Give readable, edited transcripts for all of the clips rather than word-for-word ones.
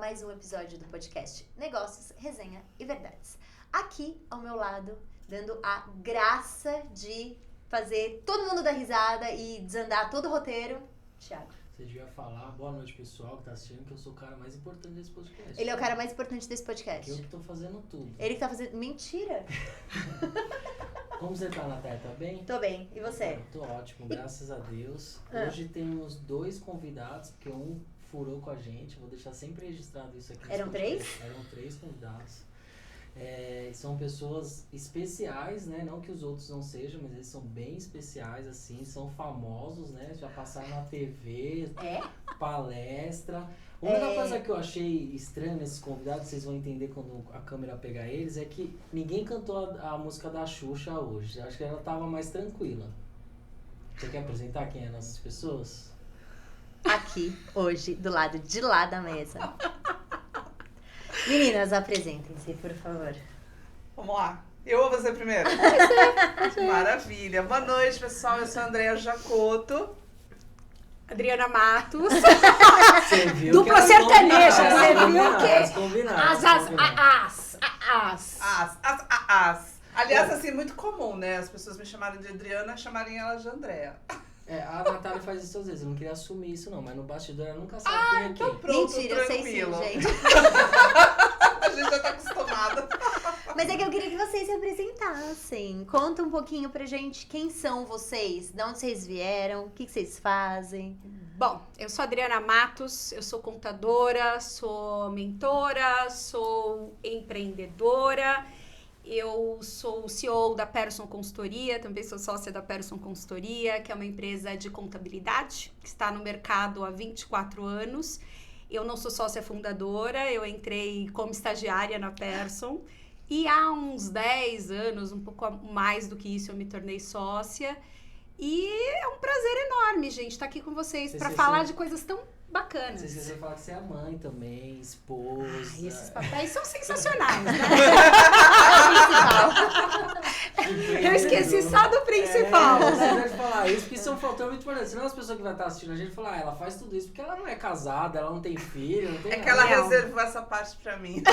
mais um episódio do podcast Negócios, Resenha e Verdades. Aqui ao meu lado, dando a graça de fazer todo mundo dar risada e desandar todo o roteiro, Thiago. Você devia falar, boa noite pessoal que tá assistindo, que eu sou o cara mais importante desse podcast. Ele é o cara mais importante desse podcast. Eu que tô fazendo tudo. Ele que tá fazendo... Mentira! Como você tá, Natália? Tá bem? Tô bem. E você? Eu tô ótimo, graças a Deus. Hoje temos 2 convidados, porque um furou com a gente. Vou deixar sempre registrado isso aqui. Eram 3? Eram 3 convidados. São pessoas especiais, né? Não que os outros não sejam, mas eles são bem especiais, assim. São famosos, né? Já passaram na TV, palestra. A única coisa que eu achei estranha nesses convidados, vocês vão entender quando a câmera pegar eles, é que ninguém cantou a música da Xuxa hoje. Acho que ela tava mais tranquila. Você quer apresentar quem é nossas pessoas? Aqui, hoje, do lado de lá da mesa. Meninas, apresentem-se, por favor. Vamos lá. Eu ou você primeiro? Maravilha. Boa noite, pessoal. Eu sou a Andréa Jacoto. Adriana Matos. Você viu Dupla sertaneja, você viu que? As. Aliás, assim, muito comum, né? As pessoas me chamarem de Adriana, chamarem ela de Andréa. A Natália faz isso às vezes, eu não queria assumir isso não, mas no bastidor ela nunca sabe quem é então quem. pronto, Mentira, eu sei sim, tranquilo. gente. A gente já tá acostumada. Mas é que eu queria que vocês se apresentassem. Conta um pouquinho pra gente quem são vocês, de onde vocês vieram, o que vocês fazem. Bom, eu sou Adriana Matos, eu sou contadora, sou mentora, sou empreendedora. Eu sou o CEO da Persson Consultoria, também sou sócia da Persson Consultoria, que é uma empresa de contabilidade que está no mercado há 24 anos. Eu não sou sócia fundadora, eu entrei como estagiária na Persson e há uns 10 anos, um pouco mais do que isso, eu me tornei sócia. E é um prazer enorme, gente, estar aqui com vocês para falar de coisas tão bacanas. Você esqueceu de falar que você é mãe também, esposa. Ai, esses papéis são sensacionais, né? Eu esqueci só do principal. Você deve falar isso, porque isso é um fator muito importante. Senão as pessoas que vão estar assistindo a gente falam, ela faz tudo isso porque ela não é casada, ela não tem filho, não tem É nada. que ela reservou essa parte pra mim.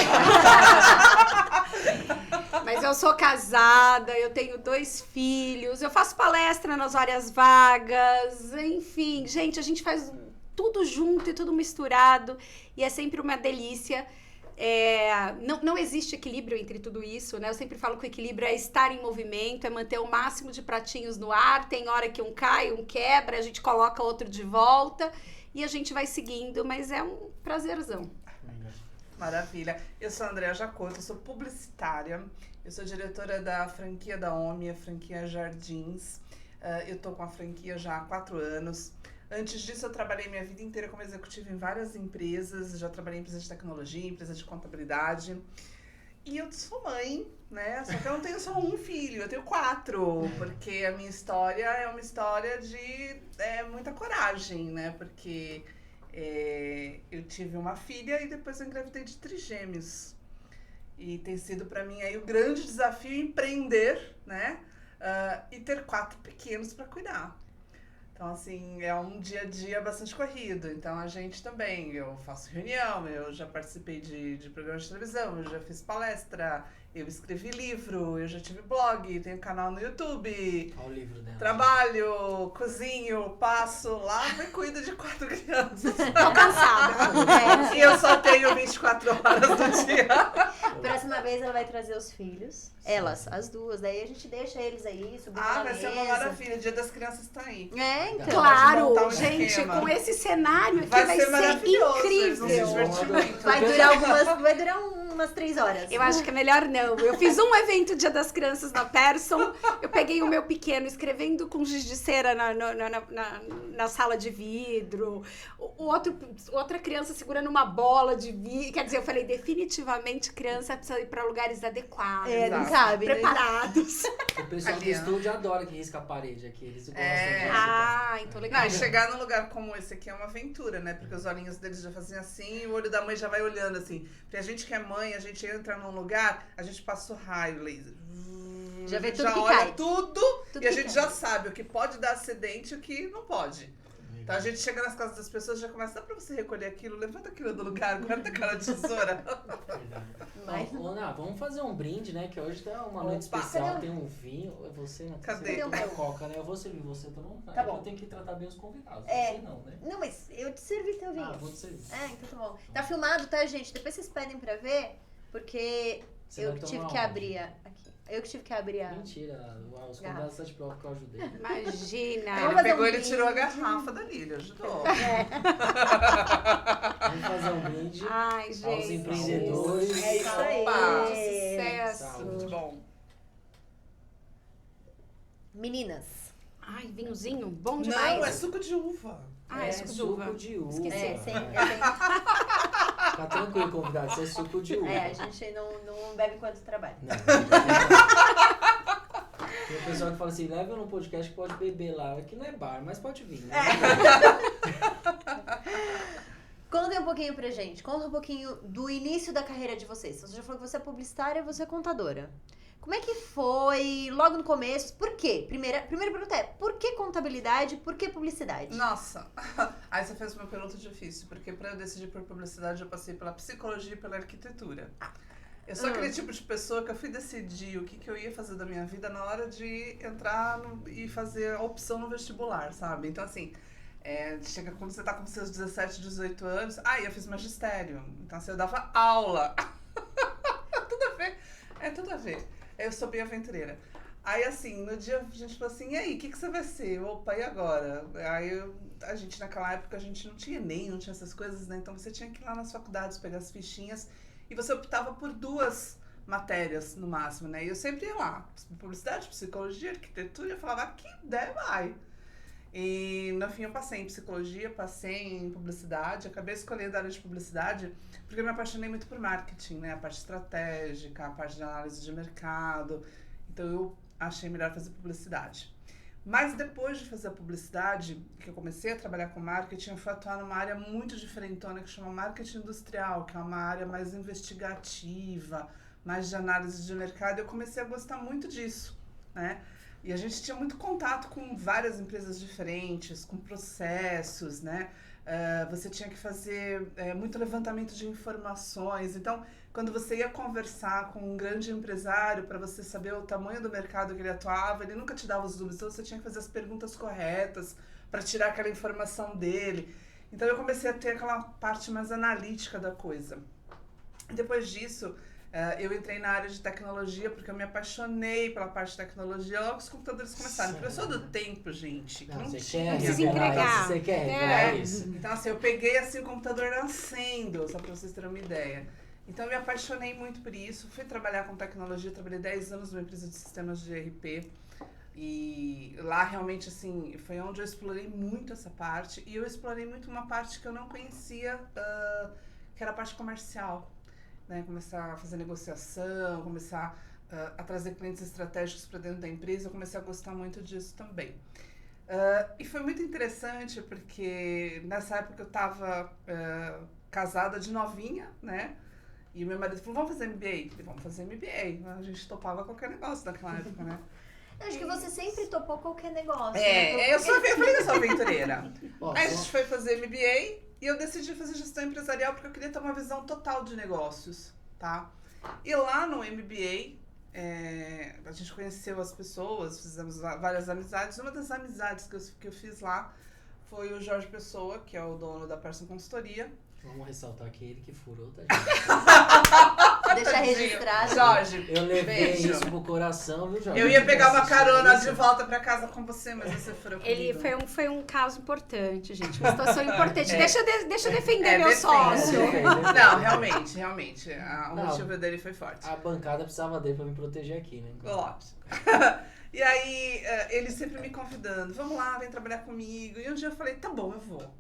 Mas eu sou casada, eu tenho 2 filhos, eu faço palestra nas horas vagas, enfim, gente, a gente faz tudo junto e tudo misturado e é sempre uma delícia. Não existe equilíbrio entre tudo isso, né? Eu sempre falo que o equilíbrio é estar em movimento, é manter o máximo de pratinhos no ar, tem hora que um cai, um quebra, a gente coloca outro de volta e a gente vai seguindo, mas é um prazerzão. Maravilha. Eu sou a Andréa Jacoto, eu sou publicitária, eu sou diretora da franquia da OMI, a franquia Jardins. Eu tô com a franquia já há 4 anos. Antes disso, eu trabalhei minha vida inteira como executiva em várias empresas. Já trabalhei em empresas de tecnologia, empresas de contabilidade. E eu sou mãe, né? Só que eu não tenho só um filho, eu tenho 4. Porque a minha história é uma história de muita coragem, né? Porque eu tive uma filha e depois eu engravidei de trigêmeos. E tem sido pra mim aí o grande desafio empreender, né? E ter 4 pequenos pra cuidar. Então, assim, é um dia a dia bastante corrido. Então, a gente também, eu faço reunião, eu já participei de programas de televisão, eu já fiz palestra, eu escrevi livro, eu já tive blog, tenho canal no YouTube. Olha o livro dela. Trabalho, cozinho, passo, lavo e cuido de 4 crianças. Tô cansada. E eu só tenho 24 horas do dia. Próxima vez ela vai trazer os filhos, elas, as duas, daí a gente deixa eles aí, subindo na Vai mesa. ser uma maravilha, o Dia das Crianças tá aí. Então. Claro, montar um gente, esquema. com esse cenário aqui Vai vai ser ser maravilhoso, eles vão se incrível. divertir muito. Vai durar umas 3 horas. Eu acho que é melhor não. Eu fiz um evento Dia das Crianças na Persson. Eu peguei o meu pequeno escrevendo com giz de cera na sala de vidro. Outra criança segurando uma bola de vidro. Quer dizer, eu falei, definitivamente criança precisa ir para lugares adequados. Não cabe, né? Preparados. O pessoal do Ali, ó. estúdio adora que risca a parede aqui, eles gostam disso. Ah, então legal. Não, e chegar num lugar como esse aqui é uma aventura, né? Porque os olhinhos deles já fazem assim e o olho da mãe já vai olhando assim. Porque a gente que é mãe, a gente entra num lugar, a gente passa o raio laser. Já vê tudo já que olha cai. tudo Tudo e a que gente cai. já sabe o que pode dar acidente e o que não pode. Então a gente chega nas casas das pessoas e já começa, dá pra você recolher aquilo, levanta aquilo do lugar, guarda aquela tesoura. Mas- Ó, Ana, vamos fazer um brinde, né? Que hoje tá uma noite Opa. especial, tem um vinho. É você, né? Cadê? Você o tem meu? uma coca, né? Eu vou servir você, tá bom? Tá bom. Eu tenho que tratar bem os convidados, É. você não, né? Não, mas eu te servi teu vinho. Ah, vou te servir. Então tá bom. Tá filmado, tá, gente? Depois vocês pedem pra ver, porque Você eu vai que tive tomar que onde? abrir aqui. Eu que tive que abrir a... Mentira, os convidados tá de prova que eu ajudei. Imagina. Vamos Ele fazer pegou, um ele brinde. tirou a garrafa dali, ele ajudou. Vamos fazer um brinde Ai, gente. aos empreendedores. É isso aí. Opa. Sucesso. Saúde. Muito bom. Meninas. Ai, vinhozinho, bom demais. Não, é suco de uva. Ah, é suco de uva. de uva. Esqueci. Sim, Tá tranquilo, convidado, isso é suco de uva. a gente não bebe enquanto trabalha. Não. Tem um pessoal que fala assim, leva no podcast que pode beber lá. Aqui não é bar, mas pode vir, né? Conta um pouquinho pra gente. Conta um pouquinho do início da carreira de vocês. Você já falou que você é publicitária, você é contadora. Como é que foi logo no começo? Por quê? Primeira pergunta é, por que contabilidade? Por que publicidade? Nossa, aí você fez uma pergunta difícil, porque pra eu decidir por publicidade eu passei pela psicologia e pela arquitetura. Eu sou aquele tipo de pessoa que eu fui decidir o que eu ia fazer da minha vida na hora de entrar e fazer a opção no vestibular, sabe? Então assim, chega quando você tá com seus 17, 18 anos, eu fiz magistério, então assim, eu dava aula. Tudo a ver, tudo a ver. Eu sou bem aventureira. Aí, assim, no dia a gente falou assim, e aí, o que você vai ser? Opa, e agora? Aí, a gente, naquela época, a gente não tinha Enem, não tinha essas coisas, né? Então, você tinha que ir lá nas faculdades, pegar as fichinhas, e você optava por 2 matérias, no máximo, né? E eu sempre ia lá, publicidade, psicologia, arquitetura, e eu falava, que der, vai. E, no fim, eu passei em psicologia, passei em publicidade, acabei escolhendo a área de publicidade, porque eu me apaixonei muito por marketing, né? A parte estratégica, a parte de análise de mercado. Então, eu achei melhor fazer publicidade. Mas depois de fazer a publicidade, que eu comecei a trabalhar com marketing, eu fui atuar numa área muito diferentona, que chama marketing industrial, que é uma área mais investigativa, mais de análise de mercado. Eu comecei a gostar muito disso, né? E a gente tinha muito contato com várias empresas diferentes, com processos, né? Você tinha que fazer muito levantamento de informações. Então, quando você ia conversar com um grande empresário para você saber o tamanho do mercado que ele atuava, ele nunca te dava os números, então você tinha que fazer as perguntas corretas para tirar aquela informação dele. Então, eu comecei a ter aquela parte mais analítica da coisa. Depois disso, eu entrei na área de tecnologia porque eu me apaixonei pela parte de tecnologia logo que os computadores começaram. Porque eu sou do tempo, gente, que não Você tinha. quer precisa revelar entregar. isso? Você quer É. revelar isso? Então, assim, eu peguei assim, o computador nascendo, só pra vocês terem uma ideia. Então, eu me apaixonei muito por isso. Fui trabalhar com tecnologia, trabalhei 10 anos numa empresa de sistemas de ERP. E lá, realmente, assim, foi onde eu explorei muito essa parte. E eu explorei muito uma parte que eu não conhecia, que era a parte comercial. Né? Começar a fazer negociação, começar a trazer clientes estratégicos para dentro da empresa. Eu comecei a gostar muito disso também. E foi muito interessante porque nessa época eu estava casada de novinha, né? E o meu marido falou, vamos fazer MBA? Eu falei, vamos fazer MBA. A gente topava qualquer negócio naquela época, né? Eu acho que você sempre topou qualquer negócio. né? Eu falei que eu sou aventureira. Ó, Aí a só- gente foi fazer MBA e eu decidi fazer gestão empresarial porque eu queria ter uma visão total de negócios, tá? E lá no MBA, a gente conheceu as pessoas, fizemos várias amizades. Uma das amizades que eu fiz lá foi o Jorge Pessoa, que é o dono da Person Consultoria. Vamos ressaltar que ele que furou, tá, gente? Deixar registrado. Jorge, Eu levei beijo. isso pro coração, viu, Jorge? Eu ia pegar uma Assistiu carona isso? de volta pra casa com você, mas você furou Ele comigo. foi um caso importante, gente. Uma situação importante. É. Deixa eu defender meu defende. sócio. Não, realmente. O Não. motivo dele foi forte. A bancada precisava dele pra me proteger aqui, né? Lógico. E aí, ele sempre me convidando, vamos lá, vem trabalhar comigo. E um dia eu falei, tá bom, eu vou.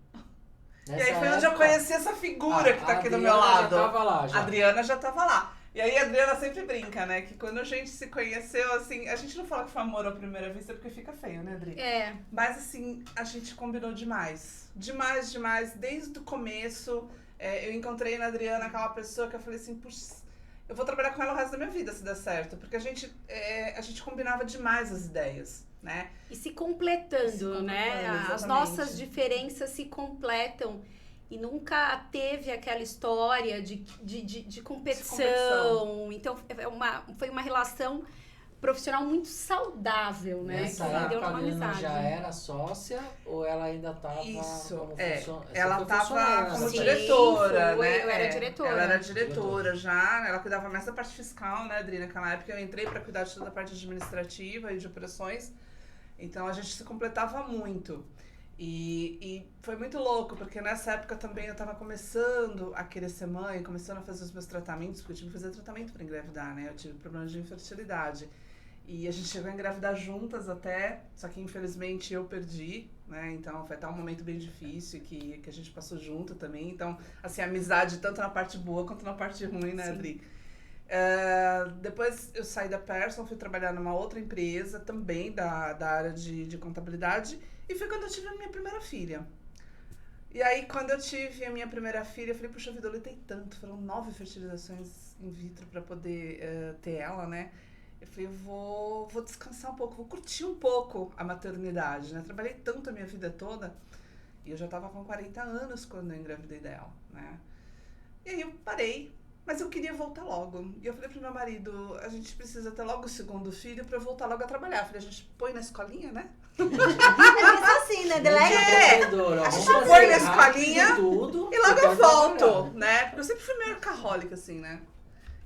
E aí foi onde eu conheci essa figura que tá aqui do meu lado. Já tava lá, já. A Adriana já tava lá. E aí a Adriana sempre brinca, né? Que quando a gente se conheceu, assim, a gente não fala que foi amor à primeira vista porque fica feio, né, Adri? É. Mas assim, a gente combinou demais. Demais, demais. Desde o começo, eu encontrei na Adriana aquela pessoa que eu falei assim, puxa, eu vou trabalhar com ela o resto da minha vida, se der certo. Porque a gente combinava demais as ideias, né? E se completando, né? Exatamente. As nossas diferenças se completam. E nunca teve aquela história de competição. Então, foi uma relação profissional muito saudável, né? Nessa que época, deu a uma Adriana amizade. já era sócia ou ela ainda estava ela estava como Sim, diretora, né? Eu era diretora. Ela era diretora já, ela cuidava mais da parte fiscal, né, Adri? Naquela época eu entrei para cuidar de toda a parte administrativa e de operações. Então a gente se completava muito. E foi muito louco, porque nessa época também eu tava começando a querer ser mãe, começando a fazer os meus tratamentos, porque eu tive que fazer tratamento para engravidar, né? Eu tive problemas de infertilidade. E a gente chegou a engravidar juntas até, só que infelizmente eu perdi, né? Então foi até um momento bem difícil que a gente passou junto também. Então, assim, amizade tanto na parte boa quanto na parte ruim, né, Adri? Depois eu saí da Pearson, fui trabalhar numa outra empresa também da área de contabilidade. E foi quando eu tive a minha primeira filha. E aí, quando eu tive a minha primeira filha, eu falei, puxa vida, eu lutei tanto. Foram 9 fertilizações in vitro para poder ter ela, né? Eu falei, vou descansar um pouco, vou curtir um pouco a maternidade, né? Trabalhei tanto a minha vida toda. E eu já tava com 40 anos quando eu engravidei dela, né? E aí eu parei. Mas eu queria voltar logo. E eu falei pro meu marido, a gente precisa ter logo o segundo filho pra eu voltar logo a trabalhar. Eu falei, a gente põe na escolinha, né? É isso assim, né? Delega. A gente põe na escolinha e logo eu volto, né? Porque eu sempre fui meio workaholic, assim, né?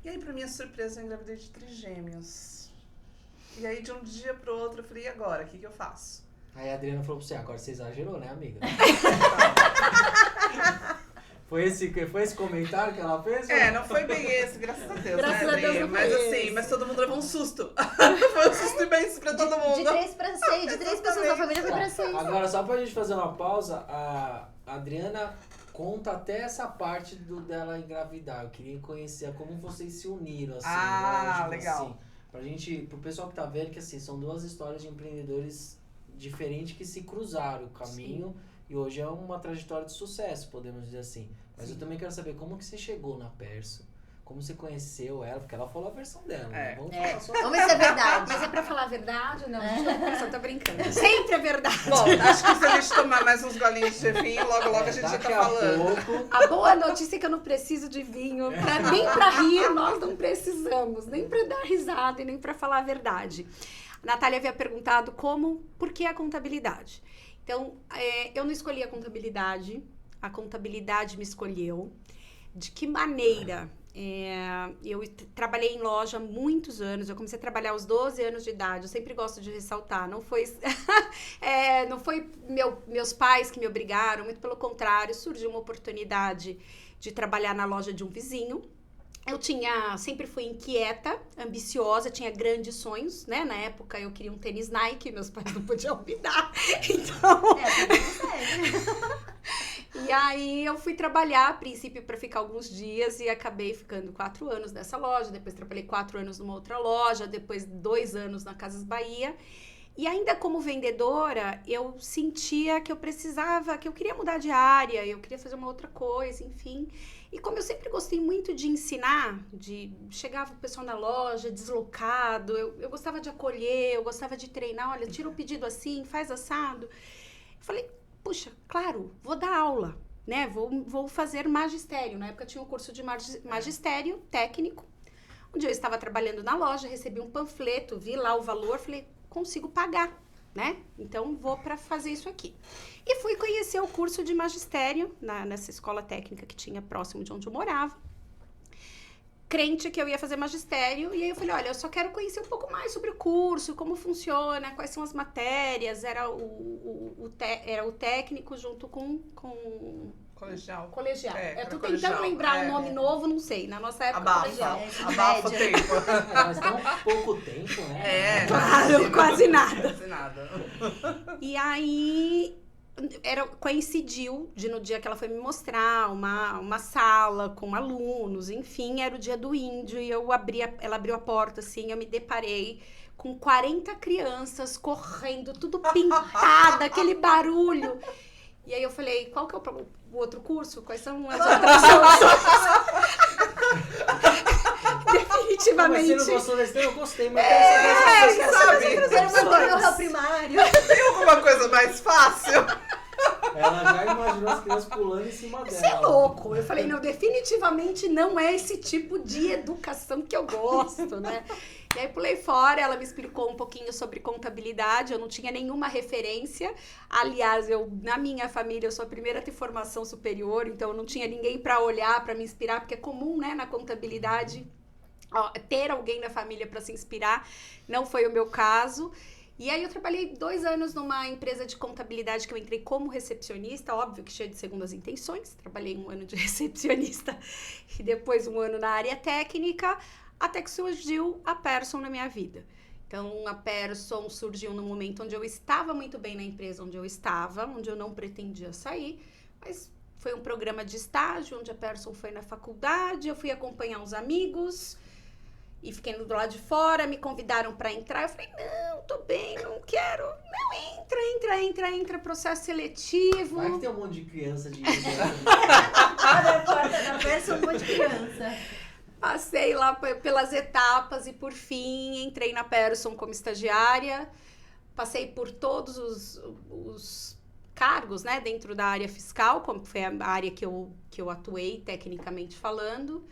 E aí, pra minha surpresa, eu engravidei de trigêmeos. E aí, de um dia pro outro, eu falei, e agora? O que eu faço? Aí a Adriana falou pra você, agora você exagerou, né, amiga? Foi esse comentário que ela fez? Não foi bem esse, graças a Deus, graças né, a Deus, mas assim, mas todo mundo levou um susto. Foi um susto imenso pra todo mundo. De 3 para 6, de 3 pessoas da família foi pra 6. Agora, só pra gente fazer uma pausa, a Adriana conta até essa parte dela engravidar. Eu queria conhecer como vocês se uniram, assim. Legal. Assim, pra gente, pro pessoal que tá vendo, que assim, são 2 histórias de empreendedores diferentes que se cruzaram o caminho. Sim. E hoje é uma trajetória de sucesso, podemos dizer assim. Mas eu também quero saber como que você chegou na Perso, como você conheceu ela, porque ela falou a versão dela, né? Vamos falar só. Vamos ver se é verdade. Mas é pra falar a verdade? Não, eu tô brincando. Sempre é verdade. Bom, acho que se a gente tomar mais uns golinhos de vinho, logo a gente já tá falando. A boa notícia é que eu não preciso de vinho. Nem pra rir, nós não precisamos. Nem pra dar risada e nem pra falar a verdade. A Natália havia perguntado por que a contabilidade? Então, eu não escolhi a contabilidade me escolheu. De que maneira? Eu trabalhei em loja há muitos anos, eu comecei a trabalhar aos 12 anos de idade, eu sempre gosto de ressaltar, não foi meus pais que me obrigaram, muito pelo contrário, surgiu uma oportunidade de trabalhar na loja de um vizinho. Eu sempre fui inquieta, ambiciosa, tinha grandes sonhos, né? Na época eu queria um tênis Nike, meus pais não podiam me dar, então... E aí eu fui trabalhar, a princípio, para ficar alguns dias e acabei ficando 4 anos nessa loja, depois trabalhei 4 anos numa outra loja, depois 2 anos na Casas Bahia. E ainda como vendedora, eu sentia que eu queria mudar de área, eu queria fazer uma outra coisa, enfim... E como eu sempre gostei muito de ensinar, chegava o pessoal na loja deslocado, eu gostava de acolher, eu gostava de treinar, olha, tira o pedido assim, faz assado. Eu falei, puxa, claro, vou dar aula, né? Vou fazer magistério. Na época tinha um curso de magistério técnico. Um dia eu estava trabalhando na loja, recebi um panfleto, vi lá o valor, falei, consigo pagar, né? Então vou para fazer isso aqui. E fui conhecer o curso de magistério nessa escola técnica que tinha próximo de onde eu morava. Crente que eu ia fazer magistério, e aí eu falei, olha, eu só quero conhecer um pouco mais sobre o curso, como funciona, quais são as matérias, era o técnico junto com Colegial. Eu tô tentando lembrar um nome novo, não sei, na nossa época colegial. Abafa o tempo. Mas tão pouco tempo, né? Claro, quase nada. Quase nada. E aí... coincidiu no dia que ela foi me mostrar uma sala com alunos, enfim, era o dia do índio e ela abriu a porta assim, eu me deparei com 40 crianças correndo, tudo pintada, aquele barulho. E aí eu falei, qual que é o outro curso? Quais são as outras opções? definitivamente... Mas você não gostou desse tema? Eu gostei, mas quero saber sabe? Quero manter meu réu primário. Tem alguma coisa mais fácil? Ela já imaginou as crianças pulando em cima dela. Você é louco. Eu falei, não, definitivamente não é esse tipo de educação que eu gosto, né? E aí pulei fora, ela me explicou um pouquinho sobre contabilidade, eu não tinha nenhuma referência. Aliás, na minha família, eu sou a primeira a ter formação superior, então eu não tinha ninguém para olhar, para me inspirar, porque é comum, né, na contabilidade, ter alguém na família para se inspirar. Não foi o meu caso. E aí eu trabalhei 2 anos numa empresa de contabilidade que eu entrei como recepcionista, óbvio que cheia de segundas intenções. Trabalhei 1 ano de recepcionista e depois 1 ano na área técnica, até que surgiu a Persson na minha vida. Então, a Persson surgiu no momento onde eu estava muito bem na empresa onde eu estava, onde eu não pretendia sair, mas foi um programa de estágio, onde a Persson foi na faculdade, eu fui acompanhar uns amigos e fiquei do lado de fora, me convidaram para entrar, eu falei, não, tô bem, não quero, não, entra, processo seletivo. Vai que tem um monte de criança de... Abre a porta da peça, um monte de criança. Passei lá pelas etapas e, por fim, entrei na Persson como estagiária. Passei por todos os cargos, né, dentro da área fiscal, como foi a área que eu atuei, tecnicamente falando.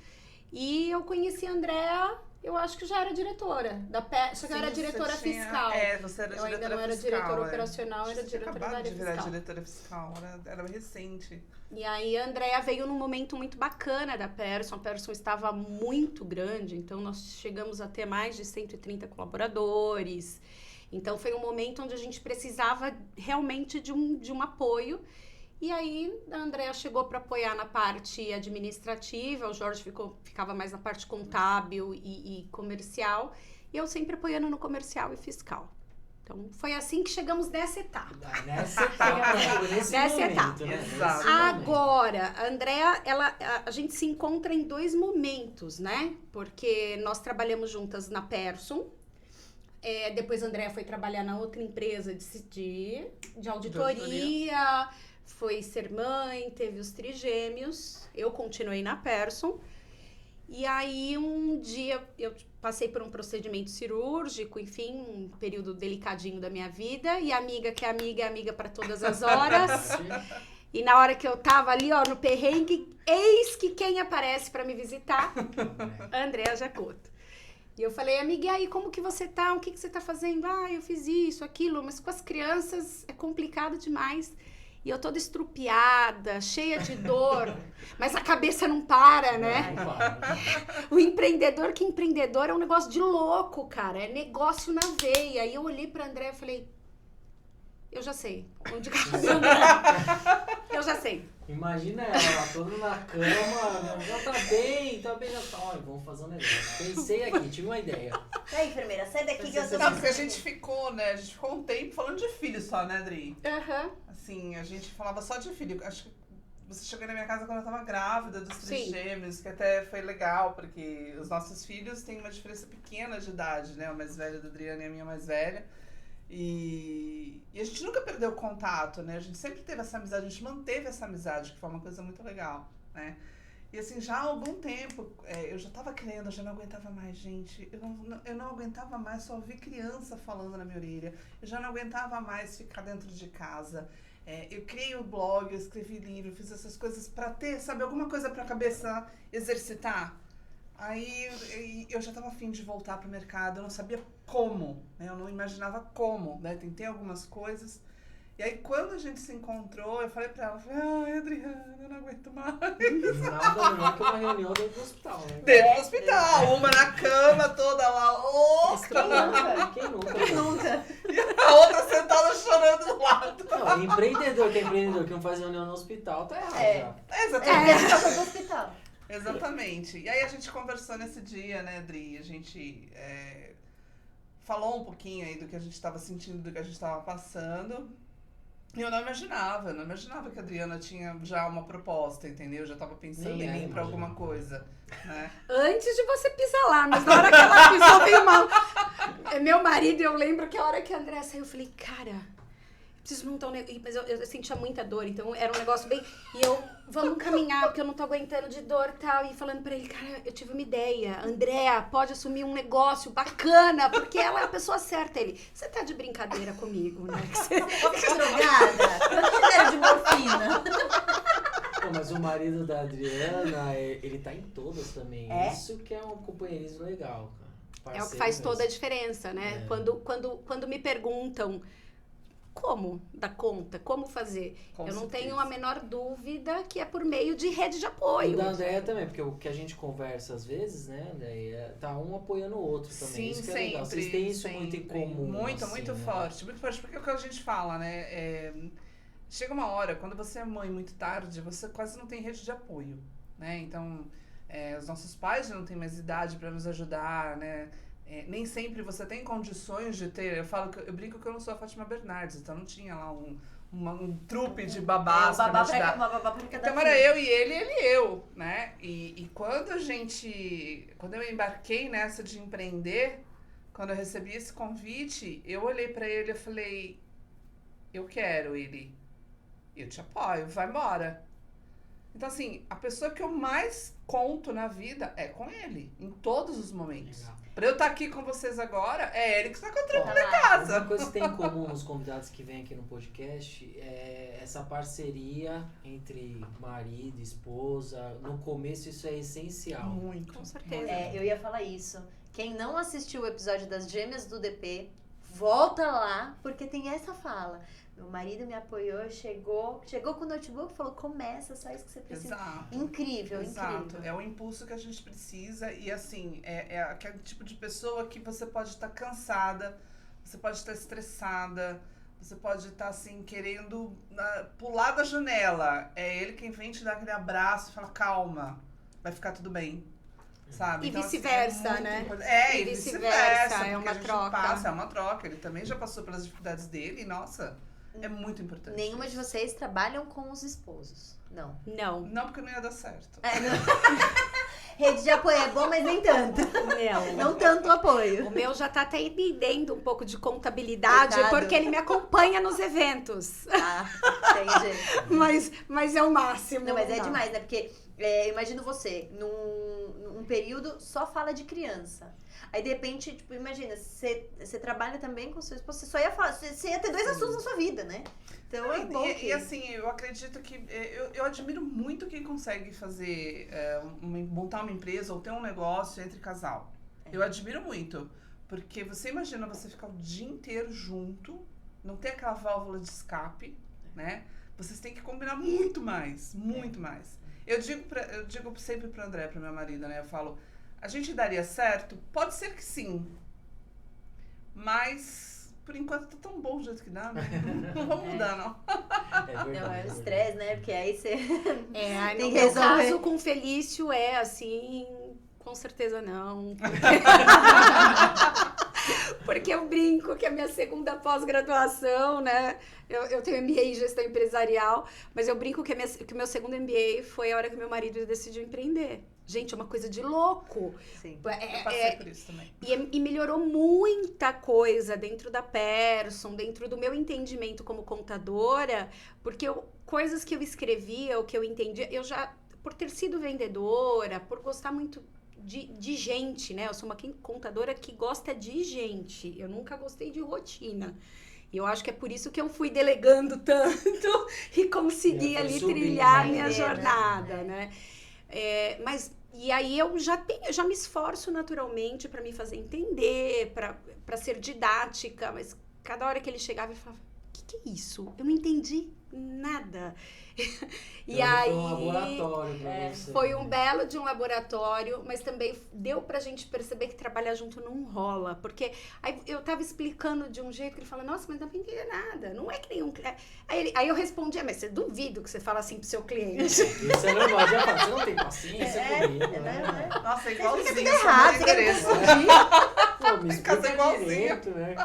E eu conheci a Andréa, eu acho que já era diretora da Persson, já era diretora fiscal. Você era eu diretora fiscal. ainda não era diretora operacional, era diretora da área de virar fiscal. diretora fiscal, era recente. E aí a Andréa veio num momento muito bacana da Persson. A Persson estava muito grande, então nós chegamos a ter mais de 130 colaboradores. Então foi um momento onde a gente precisava realmente de um apoio. E aí a Andréa chegou para apoiar na parte administrativa, o Jorge ficava mais na parte contábil e comercial, e eu sempre apoiando no comercial e fiscal. Então, foi assim que chegamos nessa etapa. Nessa etapa. Né? Exato. Agora, a Andréa, a gente se encontra em 2 momentos, né? Porque nós trabalhamos juntas na Persson. Depois a Andréa foi trabalhar na outra empresa de auditoria. Foi ser mãe, teve os trigêmeos. Eu continuei na Persson. E aí, um dia, eu passei por um procedimento cirúrgico, enfim, um período delicadinho da minha vida. E a amiga que é amiga para todas as horas. E na hora que eu tava ali, ó, no perrengue, eis que quem aparece para me visitar? A Andréa Jacoto. E eu falei, amiga, e aí, como que você tá? O que você tá fazendo? Ah, eu fiz isso, aquilo. Mas com as crianças é complicado demais. E eu toda estrupiada, cheia de dor, mas a cabeça não para, né? Não para. O empreendedor, que empreendedor é um negócio de louco, cara. É negócio na veia. E eu olhei pra André e falei, eu já sei. Onde eu já sei. Imagina ela toda na cama, já tá bem, já tá. Olha, vamos fazer um negócio. Pensei aqui, tive uma ideia. Aí, enfermeira, sai daqui que eu tô... Não, porque a gente ficou, né? A gente ficou um tempo falando de filho só, né, Adri? Aham. Assim, a gente falava só de filho. Acho que você chegou na minha casa quando eu tava grávida dos trigêmeos, que até foi legal, porque os nossos filhos têm uma diferença pequena de idade, né? O mais velho da Adriana e a minha mais velha. E a gente nunca perdeu o contato, né? A gente sempre teve essa amizade, a gente manteve essa amizade, que foi uma coisa muito legal, né? E assim, já há algum tempo, eu já tava querendo, eu já não aguentava mais, gente. Eu não aguentava mais só ouvir criança falando na minha orelha. Eu já não aguentava mais ficar dentro de casa. Eu criei o blog, eu escrevi livro, fiz essas coisas pra ter, sabe, alguma coisa pra cabeça exercitar. Aí eu já estava afim de voltar pro mercado, eu não sabia como, né? Eu não imaginava como, né? Tentei algumas coisas. E aí, quando a gente se encontrou, eu falei pra ela, ai, Adriana, eu não aguento mais. Nada melhor que uma reunião dentro do hospital, né? Dentro do hospital, uma na cama, toda lá, outra. Quem nunca? Quem nunca? E a outra sentada chorando do lado. Não, empreendedor que não faz reunião no hospital, tá errado já. Exatamente. Ela foi pro hospital. Exatamente. E aí a gente conversou nesse dia, né, Adri? A gente falou um pouquinho aí do que a gente estava sentindo, do que a gente estava passando. E eu não imaginava que a Adriana tinha já uma proposta, entendeu? Eu já estava pensando em mim pra alguma coisa, né? Antes de você pisar lá, mas na hora que ela pisou, veio mal. Meu marido, eu lembro que a hora que a Andréa saiu, eu falei, cara, preciso montar um negócio. Mas eu sentia muita dor, então era um negócio bem... E eu, vamos caminhar, porque eu não tô aguentando de dor e tal. E falando pra ele, cara, eu tive uma ideia. Andréa, pode assumir um negócio bacana, porque ela é a pessoa certa. Ele, você tá de brincadeira comigo, né? Tá drogada? Eu te deram de morfina. Pô, mas o marido da Adriana, ele tá em todas também. É? Isso que é um companheirismo legal, cara. É o que faz Parceiro toda a mesmo. diferença, né? É. Quando me perguntam como dar conta, como fazer, Com eu não certeza. tenho a menor dúvida que é por meio de rede de apoio. E da Andréia também, porque o que a gente conversa às vezes, né, Andréia, tá um apoiando o outro também. Sim, Isso que é sempre. legal. Vocês têm isso muito em sempre. comum. Muito, assim, muito né? forte. Muito forte, porque é o que a gente fala, né? Chega uma hora, quando você é mãe muito tarde, você quase não tem rede de apoio, né? Então, os nossos pais já não têm mais idade para nos ajudar, né? Nem sempre você tem condições de ter. Eu brinco que eu não sou a Fátima Bernardes, então não tinha lá um trupe de babás pra me ajudar. Uma babá pra cada Então era eu e ele e eu, né? E quando eu embarquei nessa de empreender, quando eu recebi esse convite, eu olhei pra ele e falei, eu quero ele, eu te apoio, vai embora. Então assim, a pessoa que eu mais conto na vida é com ele, em todos os momentos. Legal. Pra eu estar aqui com vocês agora, é ele que está controlando Ó, minha casa. Uma coisa que tem em comum nos convidados que vêm aqui no podcast é essa parceria entre marido e esposa. No começo isso é essencial. Muito. Com certeza. Eu ia falar isso. Quem não assistiu o episódio das Gêmeas do DP, volta lá, porque tem essa fala. Meu marido me apoiou, chegou com o notebook e falou, começa, só isso que você precisa. Exato. Incrível, Exato, incrível. é o impulso que a gente precisa e assim, é aquele tipo de pessoa que você pode estar cansada, você pode estar estressada, você pode estar assim, querendo pular da janela. É ele quem vem te dar aquele abraço e fala, calma, vai ficar tudo bem. Sabe? E Então, assim, vice-versa, muito né? importante. E E vice-versa, vice-versa. é porque uma a gente troca. passa, é uma troca. Ele também já passou pelas dificuldades dele e, nossa, é muito importante. Nenhuma de vocês trabalham com os esposos. Não. Não, Não, porque não ia dar certo. Rede de apoio é bom, mas nem tanto. não. Não tanto apoio. O meu já tá até entendendo um pouco de contabilidade, Coitado. porque ele me acompanha nos eventos. Ah, entendi. Mas é o máximo. Não, mas é dá. demais, né? Porque imagino você, num período só fala de criança. Aí, de repente, tipo, imagina, você trabalha também com seu esposo, você só ia falar, você ia ter dois assuntos na sua vida, né? Então é bom que... E assim, eu acredito que... Eu admiro muito quem consegue fazer... montar uma empresa ou ter um negócio entre casal. Eu admiro muito. Porque você imagina você ficar o dia inteiro junto, não ter aquela válvula de escape, né? Vocês têm que combinar muito mais. Muito mais. Eu digo sempre pro André, pro meu marido, né? Eu falo, a gente daria certo? Pode ser que sim. Mas, por enquanto, tá tão bom do jeito que dá, né? Não vamos mudar, não. É verdade. Não, é o estresse, né? Porque aí você... É, Tem no que meu resolver. caso com o Felício é assim, com certeza não. Porque eu brinco que a minha segunda pós-graduação, né? Eu tenho MBA em gestão empresarial, mas eu brinco que o meu segundo MBA foi a hora que meu marido decidiu empreender. Gente, é uma coisa de louco. Sim. Eu passei por isso também. E melhorou muita coisa dentro da Persson, dentro do meu entendimento como contadora, porque coisas que eu escrevia, o que eu entendia, eu já, por ter sido vendedora, por gostar muito de gente, né? Eu sou uma contadora que gosta de gente, eu nunca gostei de rotina. E eu acho que é por isso que eu fui delegando tanto e consegui ali subindo, trilhar a né? minha Entender, né? jornada, né? E aí eu já me esforço naturalmente para me fazer entender, para ser didática, mas cada hora que ele chegava eu falava, o que é isso? Eu não entendi nada. E Então, aí foi um laboratório pra você. foi um belo de um laboratório, mas também deu pra gente perceber que trabalhar junto não rola, porque aí eu tava explicando de um jeito que ele fala, nossa, mas não entendi nada, não é que nenhum... Aí eu respondia, mas você duvido que você fala assim pro seu cliente. Isso é normal, já fala, você não tem paciência comigo, né? Nossa, é igualzinho. Tudo errado, você quer me confundir. Pô, me Casa explica igualzinha. direito, né?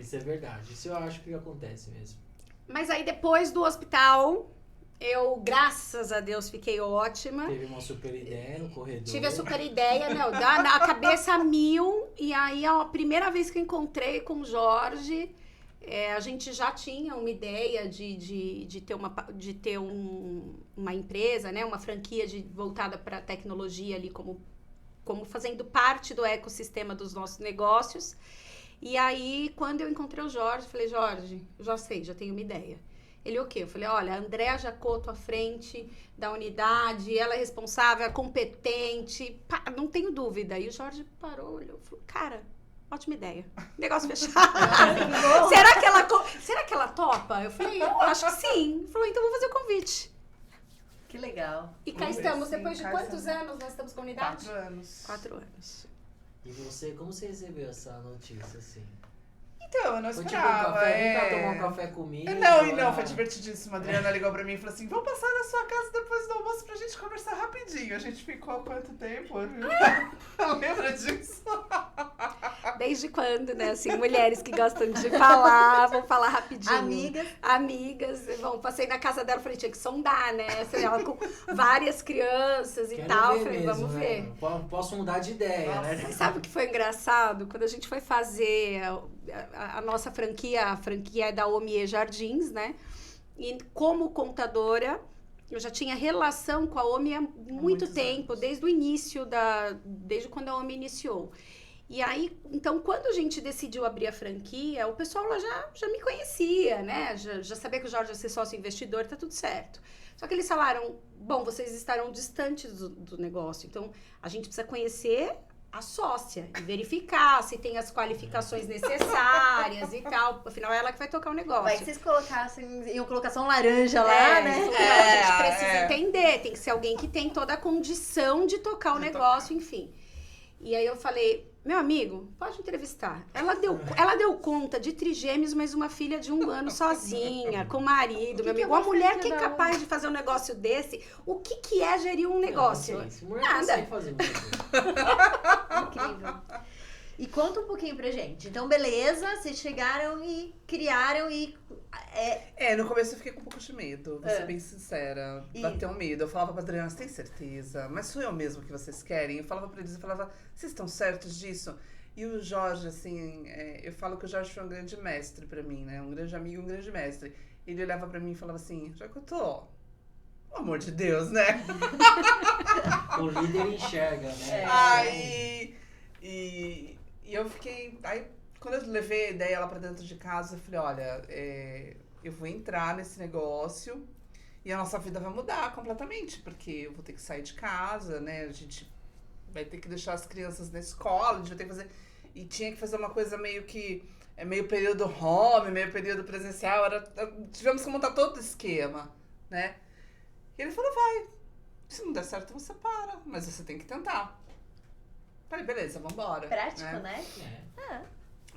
Isso é verdade, isso eu acho que acontece mesmo. Mas aí depois do hospital, eu, graças a Deus, fiquei ótima. Teve uma super ideia no corredor. Tive a super ideia, a cabeça a mil. E aí, a primeira vez que eu encontrei com o Jorge, a gente já tinha uma ideia de ter uma empresa, né, uma franquia voltada para tecnologia ali como fazendo parte do ecossistema dos nossos negócios. E aí, quando eu encontrei o Jorge, falei, Jorge, já sei, já tenho uma ideia. Ele, o quê? Eu falei, olha, a Andréa Jacoto à frente da unidade, ela é responsável, é competente, pá, não tenho dúvida. E o Jorge parou, olhou, falou, cara, ótima ideia. Negócio fechado. Será que ela topa? Eu falei, eu acho que sim. Ele falou, então vou fazer o convite. Que legal. E cá estamos, depois de quantos anos nós estamos com a unidade? 4 anos. 4 anos. E você, como você recebeu essa notícia, assim? Então, eu não Foi esperava. tipo um café, vem cá tomar um café comigo. Não, foi divertidíssimo. A Adriana ligou pra mim e falou assim, vamos passar na sua casa depois do almoço pra gente conversar rapidinho. A gente ficou há quanto tempo? Lembra disso? Desde quando, né? Assim, mulheres que gostam de falar, vão falar rapidinho. Amigas. Bom, passei na casa dela, falei, tinha que sondar, né? Assim, ela com várias crianças e tal. Falei, mesmo, vamos ver. Posso mudar de ideia, né? Mas sabe o que foi engraçado? Quando a gente foi fazer a nossa franquia, a franquia é da Omie Jardins, né? E como contadora, eu já tinha relação com a Omie há muito tempo, desde o início, desde quando a Omie iniciou. E aí, então, quando a gente decidiu abrir a franquia, o pessoal lá já me conhecia, né? Já sabia que o Jorge ia ser sócio investidor, tá tudo certo. Só que eles falaram, bom, vocês estarão distantes do negócio, então a gente precisa conhecer a sócia e verificar se tem as qualificações necessárias e tal. Afinal, é ela que vai tocar o negócio. Vai que vocês iam colocar só um laranja lá, né? A gente precisa entender, tem que ser alguém que tem toda a condição de tocar o negócio, enfim. E aí eu falei, meu amigo, pode entrevistar. Ela deu conta de trigêmeos, mas uma filha de 1 ano sozinha, com o marido, meu amigo. Uma mulher que é capaz de fazer um negócio desse, o que é gerir um negócio? Nada. Incrível. E conta um pouquinho pra gente. Então, beleza, vocês chegaram e criaram e... no começo eu fiquei com um pouco de medo, vou ser bem sincera. Bateu um medo. Eu falava pra Adriana, você tem certeza? Mas sou eu mesmo que vocês querem? Eu falava pra eles, vocês estão certos disso? E o Jorge, assim, eu falo que o Jorge foi um grande mestre pra mim, né? Um grande amigo, um grande mestre. Ele olhava pra mim e falava assim, Jacoto, pelo amor de Deus, né? O líder enxerga, né? Aí, e eu fiquei... Aí, quando eu levei a ideia lá pra dentro de casa, eu falei, olha, eu vou entrar nesse negócio e a nossa vida vai mudar completamente, porque eu vou ter que sair de casa, né? A gente vai ter que deixar as crianças na escola, a gente vai ter que fazer... E tinha que fazer uma coisa meio que... meio período home, meio período presencial, tivemos que montar todo o esquema, né? E ele falou, vai, se não der certo você para, mas você tem que tentar. Falei, beleza, vambora. Prático, né?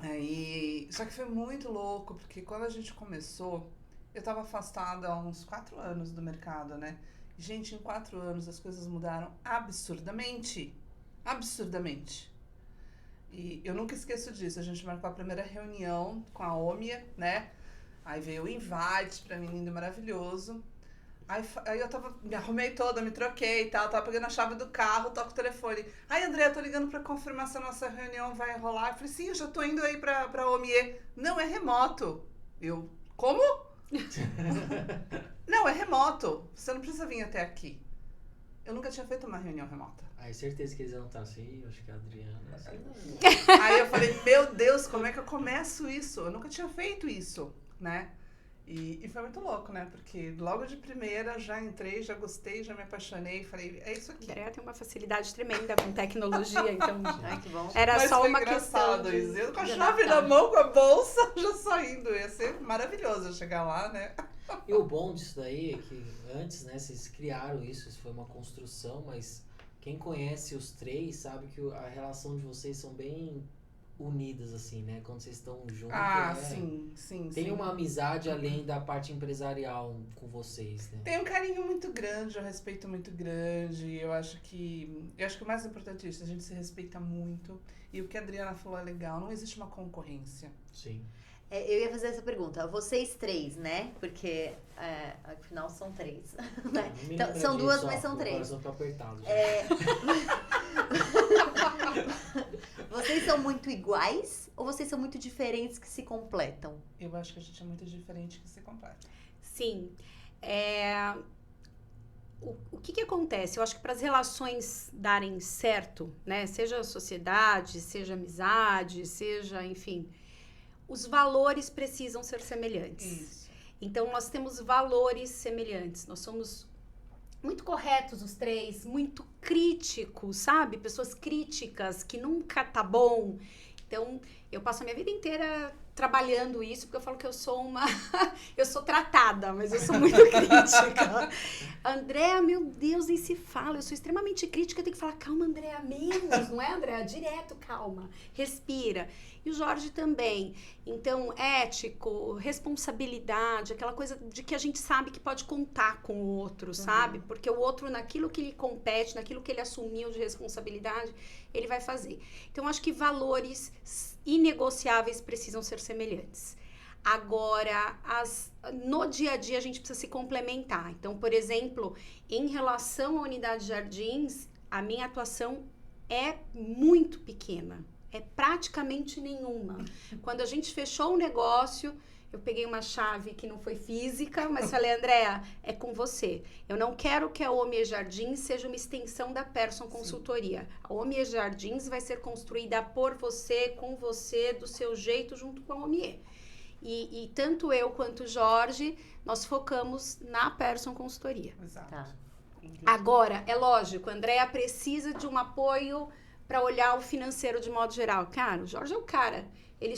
Aí, só que foi muito louco, porque quando a gente começou, eu tava afastada há uns 4 anos do mercado, né? Gente, em 4 anos as coisas mudaram absurdamente. Absurdamente. E eu nunca esqueço disso. A gente marcou a primeira reunião com a Omie, né? Aí veio o invite pra mim, lindo e maravilhoso. Aí eu me arrumei toda, me troquei e tal, tava pegando a chave do carro, toco o telefone. Ai, Andréa, tô ligando pra confirmar se a nossa reunião vai rolar. Eu falei, sim, eu já tô indo aí pra Omie. Não, é remoto. Eu, como? Não, é remoto. Você não precisa vir até aqui. Eu nunca tinha feito uma reunião remota. Aí, certeza que eles iam estar assim, acho que a Adriana... Assim, Aí eu falei, meu Deus, como é que eu começo isso? Eu nunca tinha feito isso, né? E foi muito louco, né? Porque logo de primeira já entrei, já gostei, já me apaixonei. Falei, é isso aqui. A Andréa tem uma facilidade tremenda com tecnologia, então... Ai, que bom. Era Mas só foi uma engraçado questão isso. Eu com a de chave adaptar. na mão, com a bolsa, já saindo. Ia ser maravilhoso eu chegar lá, né? E o bom disso daí é que antes, né, vocês criaram isso foi uma construção, mas quem conhece os três sabe que a relação de vocês são bem unidas, assim, né? Quando vocês estão juntos. Sim. Tem uma amizade além da parte empresarial com vocês, né? Tem um carinho muito grande, um respeito muito grande. Eu acho que o mais importante é isso, a gente se respeita muito. E o que a Adriana falou é legal, não existe uma concorrência. Sim. Eu ia fazer essa pergunta. Vocês 3, né? Porque, afinal, são 3. Né? Então, são 2, mas são 3. Eu tô apertado. Vocês são muito iguais ou vocês são muito diferentes que se completam? Eu acho que a gente é muito diferente que se completa. Sim. O que acontece? Eu acho que para as relações darem certo, né? Seja sociedade, seja amizade, seja, enfim, os valores precisam ser semelhantes. Isso. Então, nós temos valores semelhantes. Nós somos muito corretos os três, muito críticos, sabe? Pessoas críticas, que nunca tá bom. Então, eu passo a minha vida inteira trabalhando isso, porque eu falo que eu sou eu sou tratada, mas eu sou muito crítica. Andréa, meu Deus, nem se fala. Eu sou extremamente crítica, eu tenho que falar, calma, Andréa, menos, não é, Andréa? Direto, calma, respira. E o Jorge também. Então, ético, responsabilidade, aquela coisa de que a gente sabe que pode contar com o outro, sabe? Porque o outro, naquilo que lhe compete, naquilo que ele assumiu de responsabilidade, ele vai fazer. Então, acho que valores inegociáveis precisam ser semelhantes. Agora, no dia a dia, a gente precisa se complementar. Então, por exemplo, em relação à unidade Jardins, a minha atuação é muito pequena. É praticamente nenhuma. Quando a gente fechou o negócio, eu peguei uma chave que não foi física, mas falei, Andréa, é com você. Eu não quero que a Omie Jardins seja uma extensão da Persson Consultoria. A Omie Jardins vai ser construída por você, com você, do seu jeito, junto com a Omie. E tanto eu quanto o Jorge, nós focamos na Persson Consultoria. Exato. Tá. Agora, é lógico, a Andréa precisa de um apoio para olhar o financeiro de modo geral. Cara, o Jorge é o cara. Ele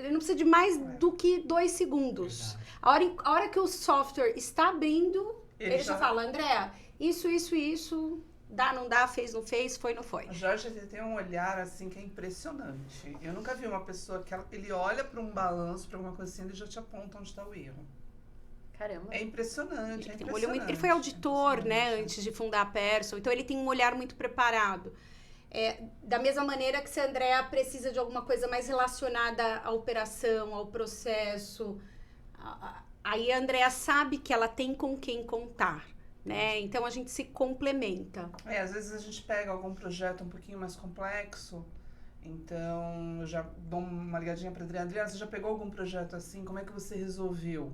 não precisa de mais do que 2 segundos. A hora que o software está abrindo, ele já fala, Andréa, isso, dá, não dá, fez, não fez, foi, não foi. O Jorge, ele tem um olhar, assim, que é impressionante. Eu nunca vi uma pessoa que ele olha para um balanço, para alguma coisa assim, ele já te aponta onde está o erro. Caramba. É impressionante, é Ele impressionante. ele foi auditor, né, antes de fundar a Persson, então ele tem um olhar muito preparado. Da mesma maneira que se a Andréa precisa de alguma coisa mais relacionada à operação, ao processo, aí a Andréa sabe que ela tem com quem contar, né? Então a gente se complementa. Às vezes a gente pega algum projeto um pouquinho mais complexo, então eu já dou uma ligadinha para Adriana. Adriana, você já pegou algum projeto assim? Como é que você resolveu?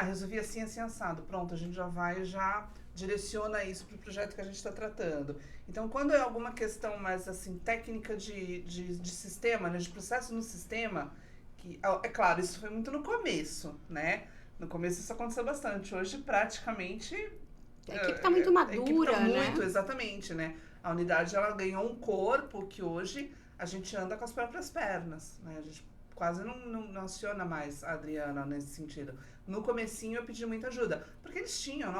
Resolvi assim, assim, assado. Pronto, a gente já vai, já direciona isso para o projeto que a gente está tratando. Então, quando é alguma questão mais assim, técnica de sistema, né, de processo no sistema, que, é claro, isso foi muito no começo, né? No começo isso aconteceu bastante. Hoje, praticamente... A equipe está muito madura, a equipe tá né? muito, exatamente, né? A unidade, ela ganhou um corpo que hoje a gente anda com as próprias pernas, né? A gente quase não aciona mais a Adriana nesse sentido. No comecinho eu pedi muita ajuda, porque eles tinham,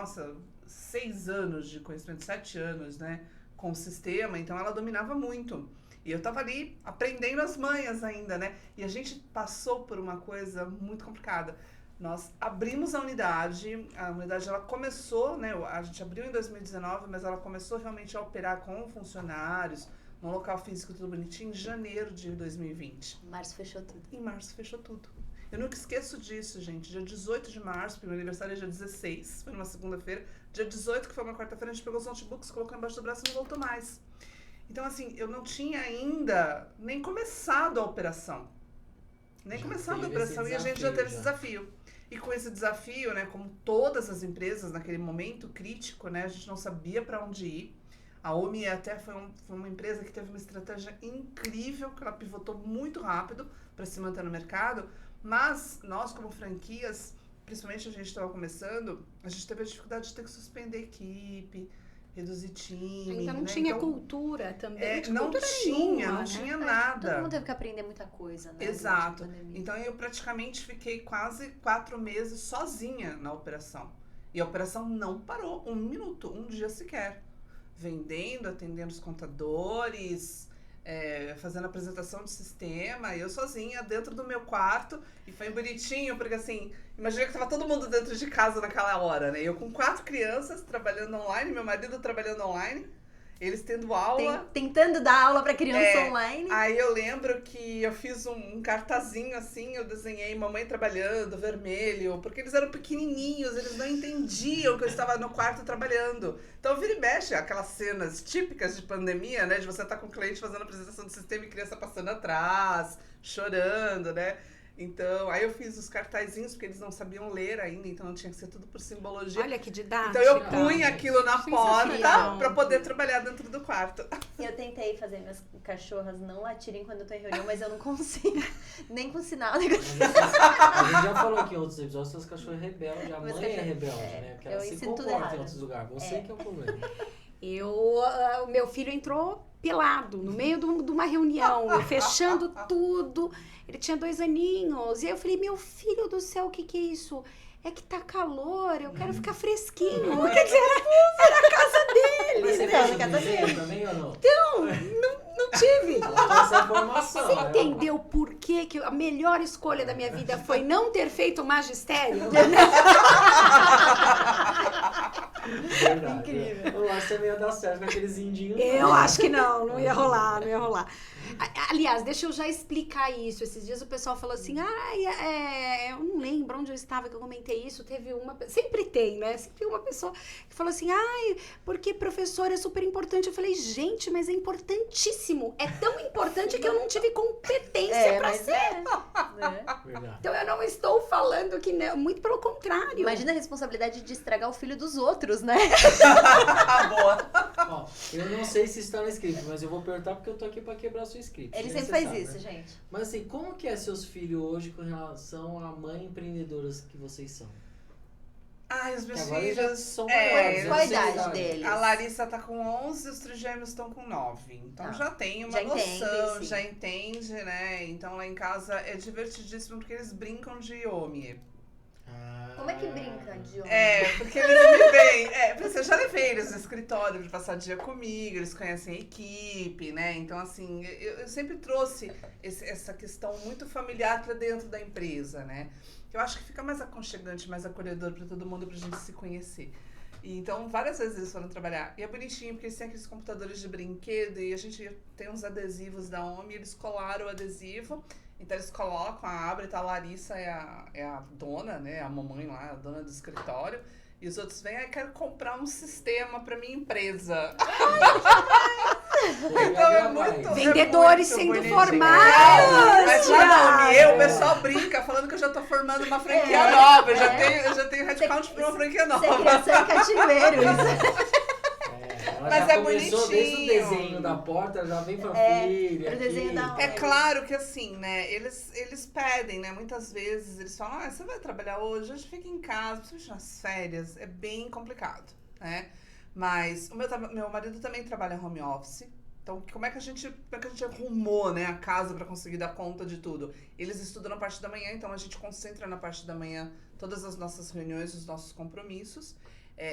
6 anos de conhecimento, 7 anos, né, com o sistema, então ela dominava muito. E eu tava ali aprendendo as manhas ainda, né, e a gente passou por uma coisa muito complicada. Nós abrimos a unidade ela começou, né, a gente abriu em 2019, mas ela começou realmente a operar com funcionários, num local físico tudo bonitinho, em janeiro de 2020. Março fechou tudo. Em março fechou tudo. Eu nunca esqueço disso, gente. Dia 18 de março, porque meu aniversário é dia 16, foi numa segunda-feira. Dia 18, que foi uma quarta-feira, a gente pegou os notebooks, colocou embaixo do braço e não voltou mais. Então, assim, eu não tinha ainda nem começado a operação. Nem começado a operação e a gente já teve esse desafio. E com esse desafio, né, como todas as empresas naquele momento crítico, né, a gente não sabia para onde ir. A Omie até foi uma empresa que teve uma estratégia incrível, que ela pivotou muito rápido para se manter no mercado, mas nós como franquias, principalmente a gente estava começando, a gente teve a dificuldade de ter que suspender equipe, reduzir time. Ainda não né? tinha Então, cultura também. não tinha nada. Todo mundo teve que aprender muita coisa, né? Exato. durante a pandemia. Então eu praticamente fiquei quase 4 meses sozinha na operação. E a operação não parou 1 minuto, 1 dia sequer. Vendendo, atendendo os contadores, fazendo apresentação de sistema, eu sozinha dentro do meu quarto, e foi bonitinho, porque assim, imagina que tava todo mundo dentro de casa naquela hora, né? Eu com 4 crianças trabalhando online, meu marido trabalhando online, Eles tendo aula. Tentando dar aula pra criança online. Aí eu lembro que eu fiz um cartazinho assim, eu desenhei mamãe trabalhando, vermelho, porque eles eram pequenininhos, eles não entendiam que eu estava no quarto trabalhando. Então vira e mexe, aquelas cenas típicas de pandemia, né? De você estar com o cliente fazendo a apresentação do sistema e criança passando atrás, chorando, né? Então, aí eu fiz os cartazinhos, porque eles não sabiam ler ainda, então tinha que ser tudo por simbologia. Olha que didático. Então eu punha aquilo na porta Sensacional. pra poder trabalhar dentro do quarto. Eu tentei fazer minhas cachorras não latirem quando eu tô em reunião, mas eu não consigo. Nem com sinal. Nem com... A gente já falou aqui em outros episódios que os cachorros rebeldes, a mãe é rebelde, né? Porque ela eu se ensino tudo comporta em errado. outros lugares. Você que é o problema. O meu filho entrou pelado no meio de uma reunião, eu fechando tudo. Ele tinha 2 aninhos. E aí eu falei, meu filho do céu, o que é isso? É que tá calor, eu quero ficar fresquinho. Quer dizer, era a casa dele. Mas você Então, fez na o casa desenho dele. também ou não? Não tive. Ela tem essa informação. Você né? entendeu por que a melhor escolha da minha vida foi não ter feito magistério? Verdade. Incrível. Eu acho que você não ia dar certo com aqueles indinhos. Eu acho que não ia rolar, não ia rolar. Aliás, deixa eu já explicar isso. Esses dias o pessoal falou assim, eu não lembro onde eu estava que eu comentei isso. Teve sempre tem, né? Sempre tem uma pessoa que falou assim, porque professor é super importante. Eu falei, gente, mas é importantíssimo. É tão importante que eu não tive competência pra ser. Verdade. Então eu não estou falando que não, muito pelo contrário. Imagina a responsabilidade de estragar o filho dos outros, né? Boa. Ó, eu não sei se está no script, mas eu vou perguntar porque eu tô aqui pra quebrar o seu script. Ele né? sempre Você faz sabe, isso, né? gente. Mas assim, como que é seus filhos hoje com relação à mãe empreendedoras que vocês são? Os Que meus agora eles já filhos... são é, maiores. Qual a eu não sei idade deles? A Larissa tá com 11 e os trigêmeos estão com 9. Então Tá. já tem uma Já noção, entendem, sim. já entende, né? Então lá em casa é divertidíssimo porque eles brincam de Yomi. Como é que brinca de homem? Porque eles me veem. Eu já levei eles no escritório pra passar dia comigo, eles conhecem a equipe, né? Então, assim, eu sempre trouxe essa questão muito familiar pra dentro da empresa, né? Eu acho que fica mais aconchegante, mais acolhedor pra todo mundo, pra gente se conhecer. E, então, várias vezes eles foram trabalhar. E é bonitinho, porque eles têm aqueles computadores de brinquedo e a gente tem uns adesivos da OMI, eles colaram o adesivo. Então eles colocam, abrem, tá? A Larissa é a dona, né? A mamãe lá, a dona do escritório. E os outros vêm, quero comprar um sistema pra minha empresa. Então é muito Vendedores muito sendo bonitinho. formados! Mas lá no o pessoal brinca falando que eu já tô formando uma franquia nova. Eu já tenho headcount pra uma franquia Isso é nova. criação em cativeiro, isso. Ela Mas já é começou desde o bonitinho. desenho da porta, já vem pra filha. pro desenho aqui. da É claro que assim, né, eles pedem, né, muitas vezes eles falam, você vai trabalhar hoje fica em casa, principalmente nas férias, é bem complicado, né, mas o meu marido também trabalha home office, então como é que a gente arrumou, né, a casa pra conseguir dar conta de tudo? Eles estudam na parte da manhã, então a gente concentra na parte da manhã todas as nossas reuniões, os nossos compromissos.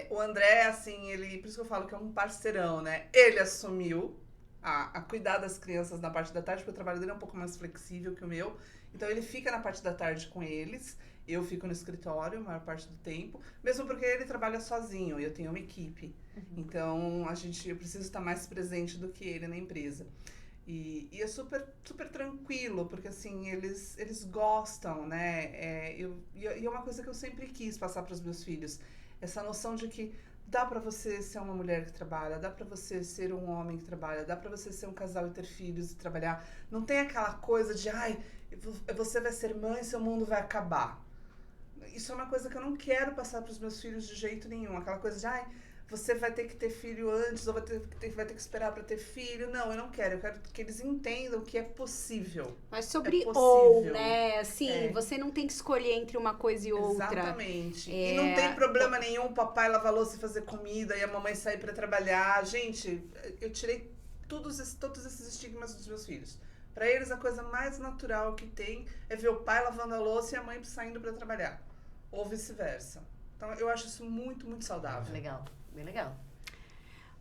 O André, assim, por isso que eu falo que é um parceirão, né? Ele assumiu a cuidar das crianças na parte da tarde, porque o trabalho dele é um pouco mais flexível que o meu. Então ele fica na parte da tarde com eles, eu fico no escritório a maior parte do tempo, mesmo porque ele trabalha sozinho e eu tenho uma equipe. Então eu preciso estar mais presente do que ele na empresa. E é super, super tranquilo, porque assim, eles gostam, né? E é uma coisa que eu sempre quis passar para os meus filhos. Essa noção de que dá pra você ser uma mulher que trabalha, dá pra você ser um homem que trabalha, dá pra você ser um casal e ter filhos e trabalhar. Não tem aquela coisa de, você vai ser mãe e seu mundo vai acabar. Isso é uma coisa que eu não quero passar pros meus filhos de jeito nenhum. Aquela coisa de, você vai ter que ter filho antes ou vai ter que esperar pra ter filho. Não, eu não quero. Eu quero que eles entendam que é possível. Mas sobre possível. né? Assim, você não tem que escolher entre uma coisa e outra. Exatamente. E não tem problema nenhum o papai lavar louça e fazer comida e a mamãe sair pra trabalhar. Gente, eu tirei todos esses estigmas dos meus filhos. Pra eles, a coisa mais natural que tem é ver o pai lavando a louça e a mãe saindo pra trabalhar. Ou vice-versa. Então, eu acho isso muito, muito saudável. Legal, bem legal.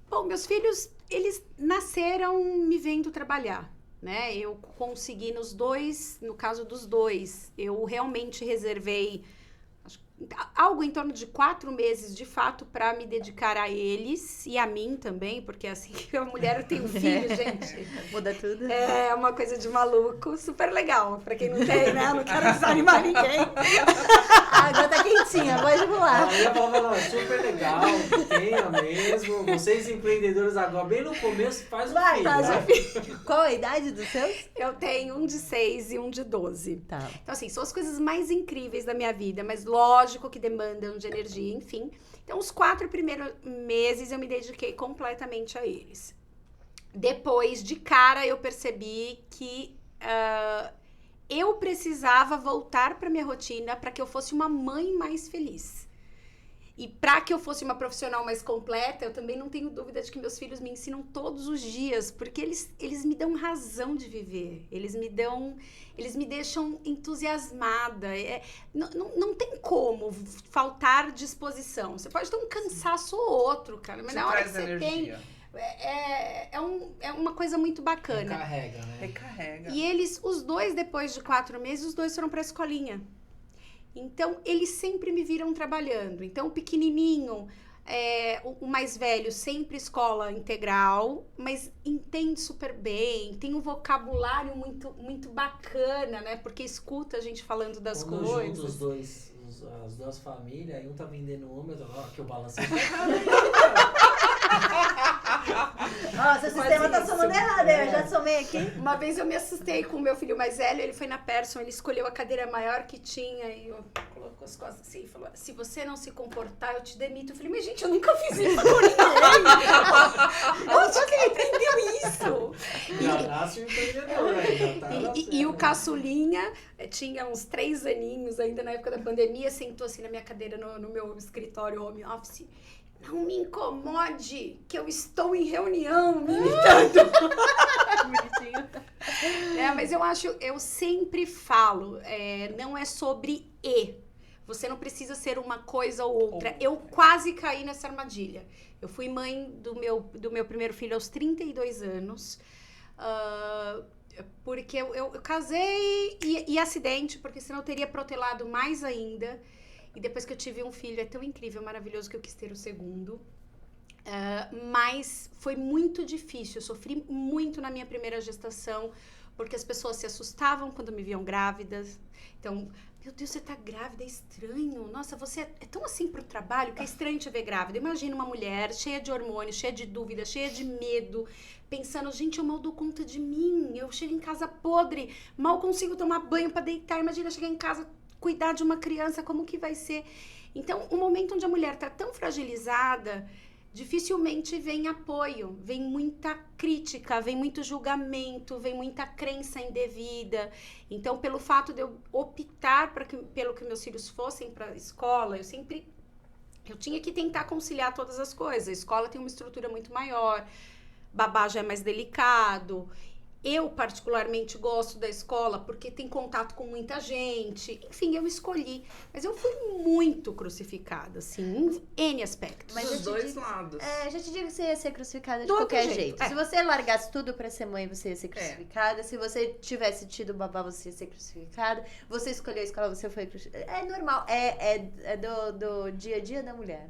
Bom, meus filhos, eles nasceram me vendo trabalhar, né? Eu consegui no caso dos dois, eu realmente reservei algo em torno de 4 meses, de fato, para me dedicar a eles e a mim também, porque assim, a mulher tem um filho, gente. Muda tudo. É uma coisa de maluco, super legal. Pra quem não tem, né? Não quero desanimar ninguém. A água tá quentinha, pode voar. Aí eu falava, super legal, tenha mesmo. Vocês empreendedores agora, bem no começo, faz o filho. faz né? o filho. Qual a idade dos seus? Eu tenho um de 6 e um de 12. Tá. Então, assim, são as coisas mais incríveis da minha vida, mas lógico que demandam de energia, enfim. Então, os 4 primeiros meses eu me dediquei completamente a eles. Depois, de cara, eu percebi que eu precisava voltar para minha rotina para que eu fosse uma mãe mais feliz. E para que eu fosse uma profissional mais completa, eu também não tenho dúvida de que meus filhos me ensinam todos os dias, porque eles me dão razão de viver, eles me deixam entusiasmada. Não tem como faltar disposição. Você pode ter um cansaço ou outro, cara, mas na hora que você tem... É uma coisa muito bacana. Recarrega, né? Recarrega. E eles, os dois, depois de 4 meses, os dois foram pra escolinha. Então, eles sempre me viram trabalhando. Então, o pequenininho, o mais velho, sempre escola integral, mas entende super bem, tem um vocabulário muito, muito bacana, né? Porque escuta a gente falando das Quando coisas. junta os dois, as duas famílias, aí um tá vendendo uma, outro, ó, que eu balancei. Nossa, o sistema tá somando errado, eu já somei aqui. Uma vez eu me assustei com o meu filho mais velho, ele foi na Pearson, ele escolheu a cadeira maior que tinha e eu colocou as costas assim e falou, se você não se comportar, eu te demito. Eu falei, mas gente, eu nunca fiz isso com ninguém. Onde que ele aprendeu isso? Já nasce o empreendedor, né? Já tá E o caçulinha tinha uns 3 aninhos ainda na época da pandemia, sentou assim na minha cadeira no meu escritório home office. Não me incomode, que eu estou em reunião, me imitando. Bonitinho. Mas eu sempre falo, não é sobre e. Você não precisa ser uma coisa ou outra. Eu quase caí nessa armadilha. Eu fui mãe do meu primeiro filho aos 32 anos. Porque eu casei e acidente, porque senão eu teria protelado mais ainda. E depois que eu tive um filho, é tão incrível, maravilhoso, que eu quis ter o segundo. Mas foi muito difícil. Eu sofri muito na minha primeira gestação, porque as pessoas se assustavam quando me viam grávidas. Então, meu Deus, você tá grávida, é estranho. Nossa, você é tão assim pro trabalho que é estranho te ver grávida. Imagina uma mulher cheia de hormônios, cheia de dúvida, cheia de medo, pensando, gente, eu mal dou conta de mim. Eu chego em casa podre, mal consigo tomar banho pra deitar. Imagina chegar em casa, cuidar de uma criança, como que vai ser? Então, o momento onde a mulher tá tão fragilizada, dificilmente vem apoio, vem muita crítica, vem muito julgamento, vem muita crença indevida. Então, pelo fato de eu optar pelo que meus filhos fossem para a escola, eu tinha que tentar conciliar todas as coisas. A escola tem uma estrutura muito maior, babá já é mais delicado. Eu, particularmente, gosto da escola porque tem contato com muita gente. Enfim, eu escolhi. Mas eu fui muito crucificada, assim, em N aspectos. Mas dos dois lados. Já te digo que você ia ser crucificada de Do qualquer outro jeito. jeito. Se você largasse tudo pra ser mãe, você ia ser crucificada. Se você tivesse tido babá, você ia ser crucificada. Você escolheu a escola, você foi crucificada. É normal. É do dia a dia da mulher.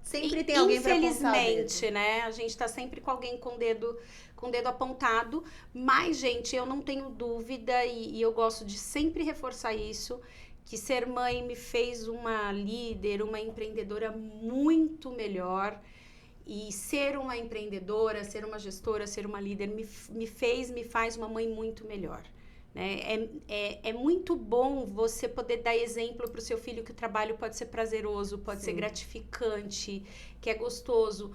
Sempre tem alguém pra apontar o dedo. Infelizmente, né? A gente tá sempre com alguém com o dedo apontado, mas, gente, eu não tenho dúvida e eu gosto de sempre reforçar isso, que ser mãe me fez uma líder, uma empreendedora muito melhor, e ser uma empreendedora, ser uma gestora, ser uma líder me faz uma mãe muito melhor. Né? É muito bom você poder dar exemplo para o seu filho que o trabalho pode ser prazeroso, pode ser gratificante, que é gostoso.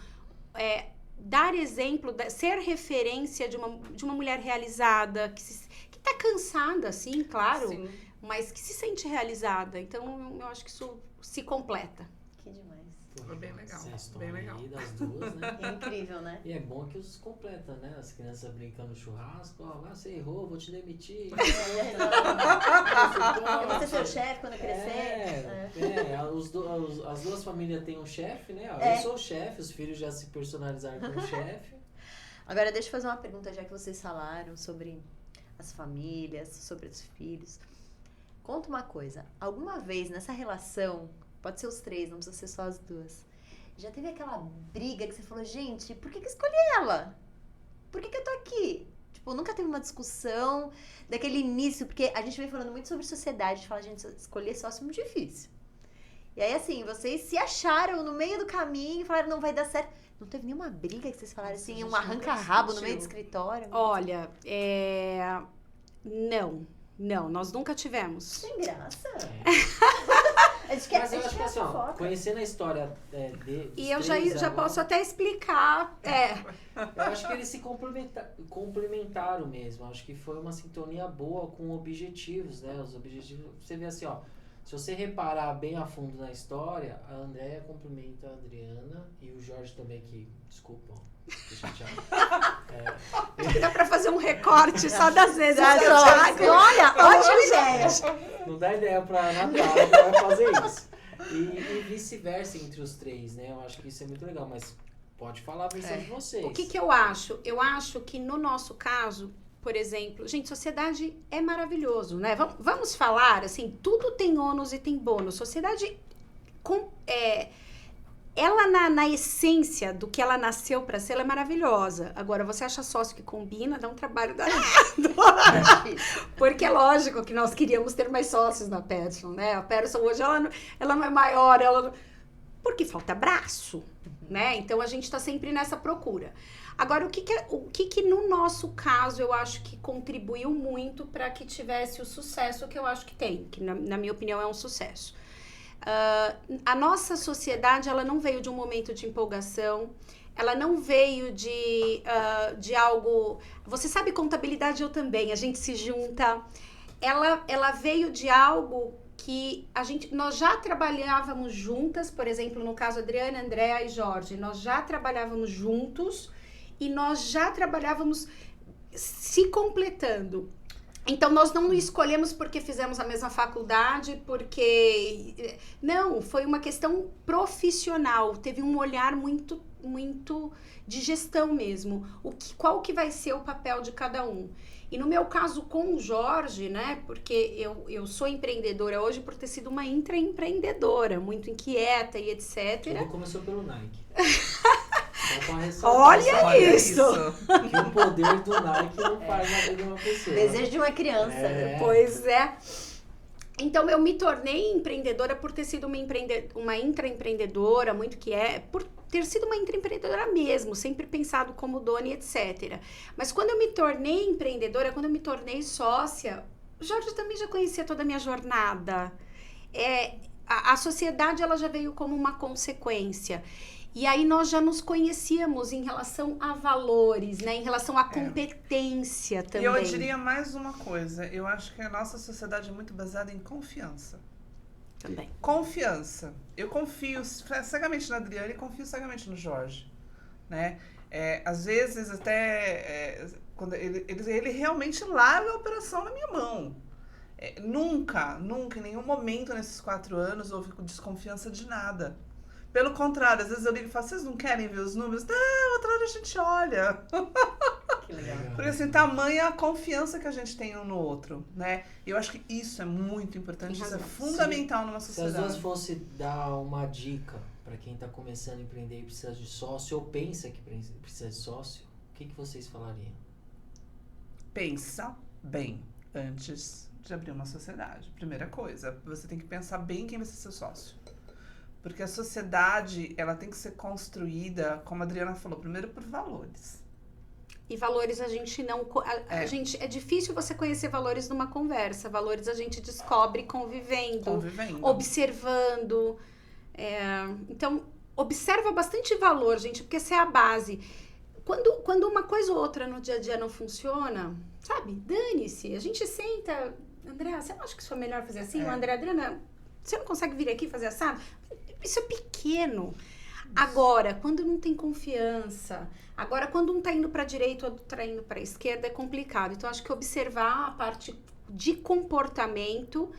Dar exemplo, ser referência de uma mulher realizada, que tá cansada, sim, claro, Sim. mas que se sente realizada. Então, eu acho que isso se completa. Que demais. Foi bem legal, Essa história bem legal. aí das duas, né? É incrível, né? E é bom que os completa, né? As crianças brincando no churrasco, ó, você errou, vou te demitir. Eu vou ser seu chefe quando eu crescer. As duas famílias têm um chefe, né? Ó, eu sou o chefe, os filhos já se personalizaram como chefe. Agora, deixa eu fazer uma pergunta, já que vocês falaram sobre as famílias, sobre os filhos. conta uma coisa. Alguma vez nessa relação, pode ser os 3, não precisa ser só as 2, já teve aquela briga que você falou, gente, por que eu escolhi ela? Por que eu tô aqui? Tipo, nunca teve uma discussão daquele início, porque a gente vem falando muito sobre sociedade, a gente fala, gente, escolher sócio é muito difícil. E aí, assim, vocês se acharam no meio do caminho e falaram, não vai dar certo. Não teve nenhuma briga que vocês falaram assim, um arranca-rabo no meio do escritório? Olha, não, nós nunca tivemos. Sem graça. Mas eu acho que assim, ó, conhecendo a história e eu já posso até explicar. Eu acho que eles se complementaram mesmo. Acho que foi uma sintonia boa com objetivos, né? Os objetivos, você vê assim, ó. Se você reparar bem a fundo na história, a Andréia complementa a Adriana e o Jorge também, que, desculpa, deixa eu Acho que dá pra fazer um recorte só das vezes. Olha, ótima ideia. Não dá ideia pra Natália que vai fazer isso. E vice-versa entre os 3, né? Eu acho que isso é muito legal, mas pode falar a versão de vocês. O que eu acho? Eu acho que no nosso caso, por exemplo, gente, sociedade é maravilhoso, né? Vamos falar, assim, tudo tem ônus e tem bônus. Sociedade, ela na essência do que ela nasceu para ser, ela é maravilhosa. Agora, você acha sócio que combina, dá um trabalho danado. Porque é lógico que nós queríamos ter mais sócios na Peterson, né? A Peterson hoje, ela não é maior, porque falta braço, né? Então, a gente tá sempre nessa procura. Agora, o que no nosso caso eu acho que contribuiu muito para que tivesse o sucesso que eu acho que tem, que na minha opinião é um sucesso. A nossa sociedade, ela não veio de um momento de empolgação, ela não veio de algo... Você sabe, contabilidade eu também, a gente se junta. Ela veio de algo que nós já trabalhávamos juntas, por exemplo, no caso Adriana, Andréa e Jorge, nós já trabalhávamos juntos e nós já trabalhávamos se completando. Então, nós não escolhemos porque fizemos a mesma faculdade, porque... Não, foi uma questão profissional, teve um olhar muito, muito de gestão mesmo. Qual que vai ser o papel de cada um? E no meu caso com o Jorge, né, porque eu sou empreendedora hoje por ter sido uma intraempreendedora, muito inquieta e etc. Tudo começou pelo Nike. Olha isso! Que o poder do Nike não faz na vida de uma pessoa. Desejo de uma criança. Pois é. Então, eu me tornei empreendedora por ter sido uma intraempreendedora, por ter sido uma intraempreendedora mesmo, sempre pensado como dona e etc. Mas quando eu me tornei empreendedora, quando eu me tornei sócia, o Jorge também já conhecia toda a minha jornada. A sociedade, ela já veio como uma consequência. E aí nós já nos conhecíamos em relação a valores, né? Em relação à competência também. E eu diria mais uma coisa. Eu acho que a nossa sociedade é muito baseada em confiança. Também. Confiança. Eu confio cegamente na Adriana e confio cegamente no Jorge, né? Às vezes até quando ele realmente larga a operação na minha mão. Nunca, em nenhum momento nesses 4 anos houve desconfiança de nada. Pelo contrário, às vezes eu ligo e falo, vocês não querem ver os números? Não, outra hora a gente olha. Que legal. Porque assim, tamanha a confiança que a gente tem um no outro, né? E eu acho que isso é muito importante, isso é fundamental numa sociedade. Se as duas fossem dar uma dica para quem está começando a empreender e precisa de sócio, ou pensa que precisa de sócio, o que vocês falariam? Pensa bem antes de abrir uma sociedade. Primeira coisa, você tem que pensar bem quem vai ser seu sócio. Porque a sociedade, ela tem que ser construída, como a Adriana falou, primeiro por valores. E valores a gente não... é difícil você conhecer valores numa conversa. Valores a gente descobre convivendo. Observando. Então, observa bastante valor, gente, porque essa é a base. Quando uma coisa ou outra no dia a dia não funciona, sabe? Dane-se. A gente senta... André, você não acha que isso é melhor fazer assim? André, Adriana, você não consegue vir aqui fazer assado? Isso é pequeno. Agora, quando não tem confiança, agora quando um tá indo para a direita, outro tá indo para a esquerda, é complicado. Então, acho que observar a parte de comportamento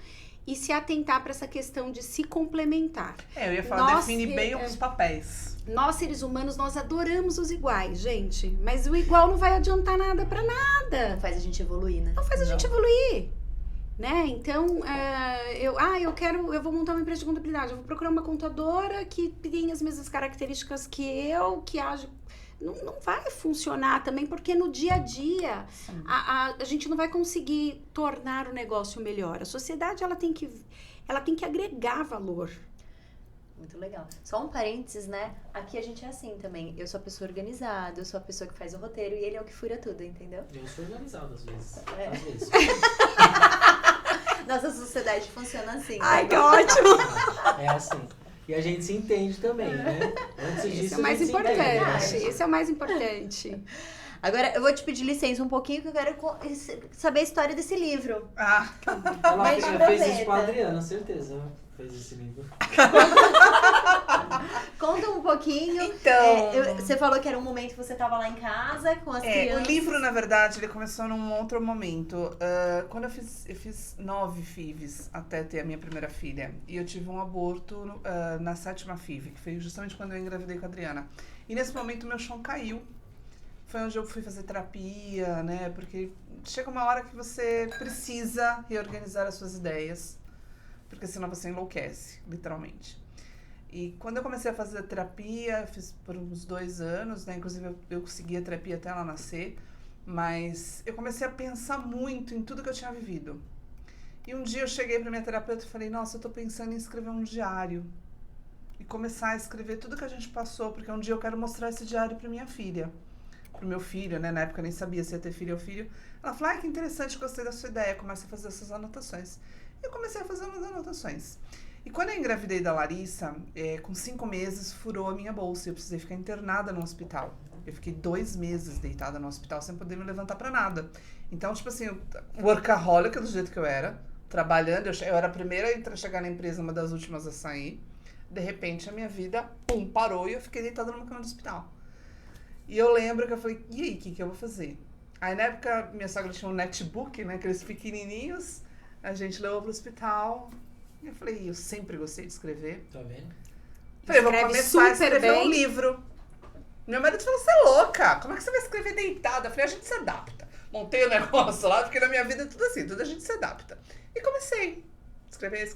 e se atentar para essa questão de se complementar. Eu ia falar, define bem os papéis. Nós, seres humanos, nós adoramos os iguais, gente. Mas o igual não vai adiantar nada para nada. Não faz a gente evoluir, né? Não faz a gente evoluir. né? Então, eu vou montar uma empresa de contabilidade, eu vou procurar uma contadora que tem as mesmas características que eu, que age... Não vai funcionar também, porque no dia a dia a gente não vai conseguir tornar o negócio melhor. A sociedade, ela tem que agregar valor. Muito legal. Só um parênteses, né? Aqui a gente é assim também. Eu sou a pessoa organizada, eu sou a pessoa que faz o roteiro e ele é o que fura tudo, entendeu? Eu sou organizado às vezes. É. Às vezes. Nossa sociedade funciona assim. Ai, né? que ótimo! É assim. E a gente se entende também, né? Antes disso, Esse é o mais a gente se entende, importante. né? Esse é o mais importante. Agora, eu vou te pedir licença um pouquinho que eu quero saber a história desse livro. Ah, Ela Mas fez isso com a aproveita. Adriana, certeza. Fez esse livro. Conta um pouquinho. Então... Você falou que era um momento que você estava lá em casa com as o crianças. livro, na verdade, ele começou num outro momento. Quando eu fiz 9 FIVs até ter a minha primeira filha. E eu tive um aborto na 7ª FIV, que foi justamente quando eu engravidei com a Adriana. E nesse momento meu chão caiu. Foi onde eu fui fazer terapia, né? Porque chega uma hora que você precisa reorganizar as suas ideias. Porque senão você enlouquece, literalmente. E quando eu comecei a fazer terapia, fiz por uns 2 anos, né? Inclusive eu segui a terapia até ela nascer. Mas eu comecei a pensar muito em tudo que eu tinha vivido. E um dia eu cheguei pra minha terapeuta e falei, nossa, eu tô pensando em escrever um diário. E começar a escrever tudo que a gente passou, porque um dia eu quero mostrar esse diário pra minha filha. Pro meu filho, né? Na época eu nem sabia se ia ter filho ou filho. Ela falou, que interessante, gostei da sua ideia. Começa a fazer essas anotações. E eu comecei a fazer umas anotações. E quando eu engravidei da Larissa, com 5 meses, furou a minha bolsa. Eu precisei ficar internada no hospital. Eu fiquei 2 meses deitada no hospital sem poder me levantar pra nada. Então, tipo assim, workaholic do jeito que eu era, trabalhando. Eu era a primeira a chegar na empresa, uma das últimas a sair. De repente, a minha vida, parou e eu fiquei deitada numa cama do hospital. E eu lembro que eu falei, e aí, o que eu vou fazer? Aí, na época, minha sogra tinha um netbook, né, aqueles pequenininhos. A gente levou pro hospital. E eu falei, eu sempre gostei de escrever. Tá vendo? Falei, vou Escreve começar a super escrever bem. um livro. Meu marido falou, você é louca? Como é que você vai escrever deitada? Eu falei, a gente se adapta. Montei o negócio lá, porque na minha vida é tudo assim, tudo a gente se adapta. E comecei. Escrever.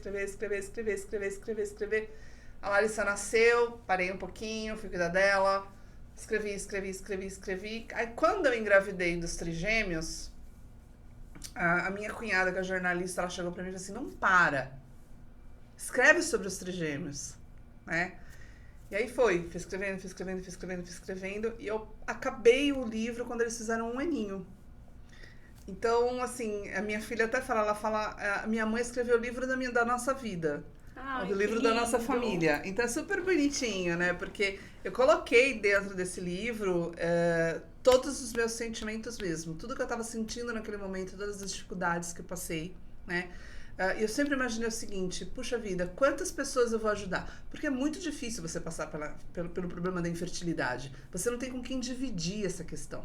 A Larissa nasceu, parei um pouquinho, fui cuidar dela. Escrevi. Aí quando eu engravidei dos trigêmeos, a minha cunhada, que é jornalista, ela chegou pra mim e falou assim, não para. Escreve sobre os trigêmeos, né? E aí fui escrevendo, e eu acabei o livro quando eles fizeram 1 aninho. Então, assim, a minha filha até fala, a minha mãe escreveu o livro da nossa vida. Ai, O livro que da nossa lindo. família. Então é super bonitinho, né? Porque eu coloquei dentro desse livro todos os meus sentimentos mesmo. Tudo que eu tava sentindo naquele momento, todas as dificuldades que eu passei, né? Eu sempre imaginei o seguinte, puxa vida, quantas pessoas eu vou ajudar? Porque é muito difícil você passar pelo problema da infertilidade. Você não tem com quem dividir essa questão,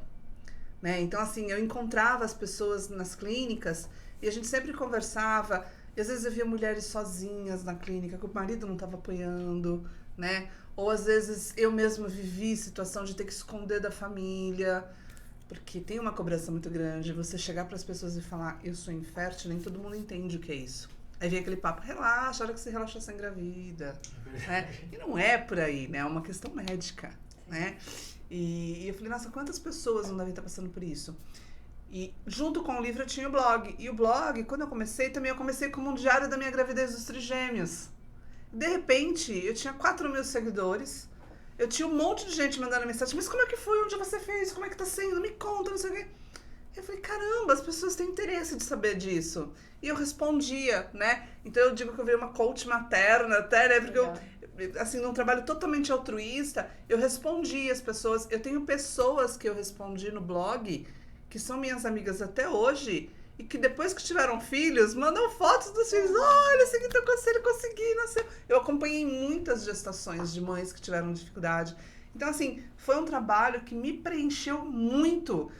né? Então, assim, eu encontrava as pessoas nas clínicas e a gente sempre conversava. E às vezes eu via mulheres sozinhas na clínica, que o marido não estava apoiando, né? Ou às vezes eu mesma vivi situação de ter que esconder da família, porque tem uma cobrança muito grande. Você chegar para as pessoas e falar, eu sou infértil, nem todo mundo entende o que é isso. Aí vem aquele papo, relaxa, a hora que você relaxa, você engravida. Né? E não é por aí, né? É uma questão médica, né? E eu falei, nossa, quantas pessoas não devem estar passando por isso? E junto com o livro eu tinha o blog. E o blog, quando eu comecei, também eu comecei como um diário da minha gravidez dos trigêmeos. De repente, eu tinha 4.000 seguidores. Eu tinha um monte de gente mandando mensagem. Mas como é que foi? Onde você fez? Como é que tá sendo? Me conta, não sei o quê. Eu falei, caramba, as pessoas têm interesse de saber disso. E eu respondia, né? Então eu digo que eu virei uma coach materna até, né? Porque eu, assim, num trabalho totalmente altruísta, eu respondi as pessoas. Eu tenho pessoas que eu respondi no blog que são minhas amigas até hoje, e que depois que tiveram filhos, mandam fotos dos filhos. Olha, esse aqui tá acontecendo, consegui, nasceu. Eu acompanhei muitas gestações de mães que tiveram dificuldade. Então, assim, foi um trabalho que me preencheu muito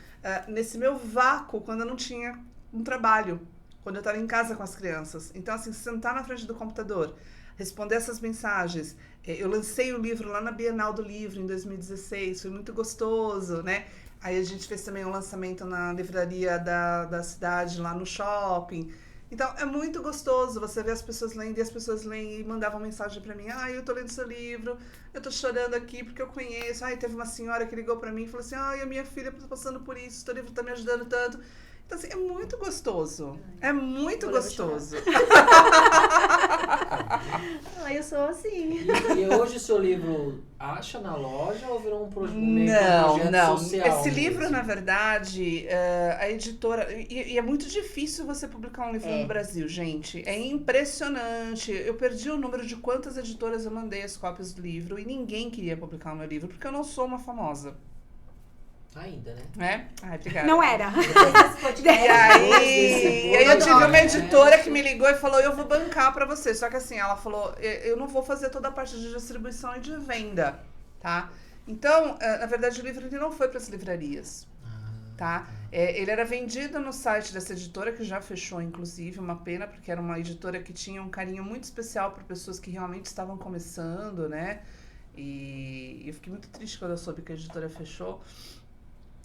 nesse meu vácuo, quando eu não tinha um trabalho, quando eu estava em casa com as crianças. Então, assim, sentar na frente do computador, responder essas mensagens. Eu lancei o livro lá na Bienal do Livro, em 2016, foi muito gostoso, né? Aí a gente fez também um lançamento na livraria da cidade, lá no shopping. Então, é muito gostoso você ver as pessoas lendo, e as pessoas leem e mandavam mensagem pra mim. Eu tô lendo seu livro, eu tô chorando aqui porque eu conheço. Teve uma senhora que ligou pra mim e falou assim, a minha filha tá passando por isso, seu livro tá me ajudando tanto. Então, assim, é muito gostoso. É muito gostoso. Eu sou assim. E hoje o seu livro acha na loja ou virou um projeto social? Esse livro, na verdade, a editora... E é muito difícil você publicar um livro no Brasil, gente. É impressionante. Eu perdi o número de quantas editoras eu mandei as cópias do livro e ninguém queria publicar o meu livro, porque eu não sou uma famosa. Ainda, né? Obrigada. Não era. E aí eu tive uma editora que me ligou e falou, eu vou bancar pra você. Só que assim, ela falou, eu não vou fazer toda a parte de distribuição e de venda, tá? Então, na verdade, o livro ele não foi pras livrarias, tá? Ele era vendido no site dessa editora, que já fechou, inclusive, uma pena, porque era uma editora que tinha um carinho muito especial por pessoas que realmente estavam começando, né? E eu fiquei muito triste quando eu soube que a editora fechou.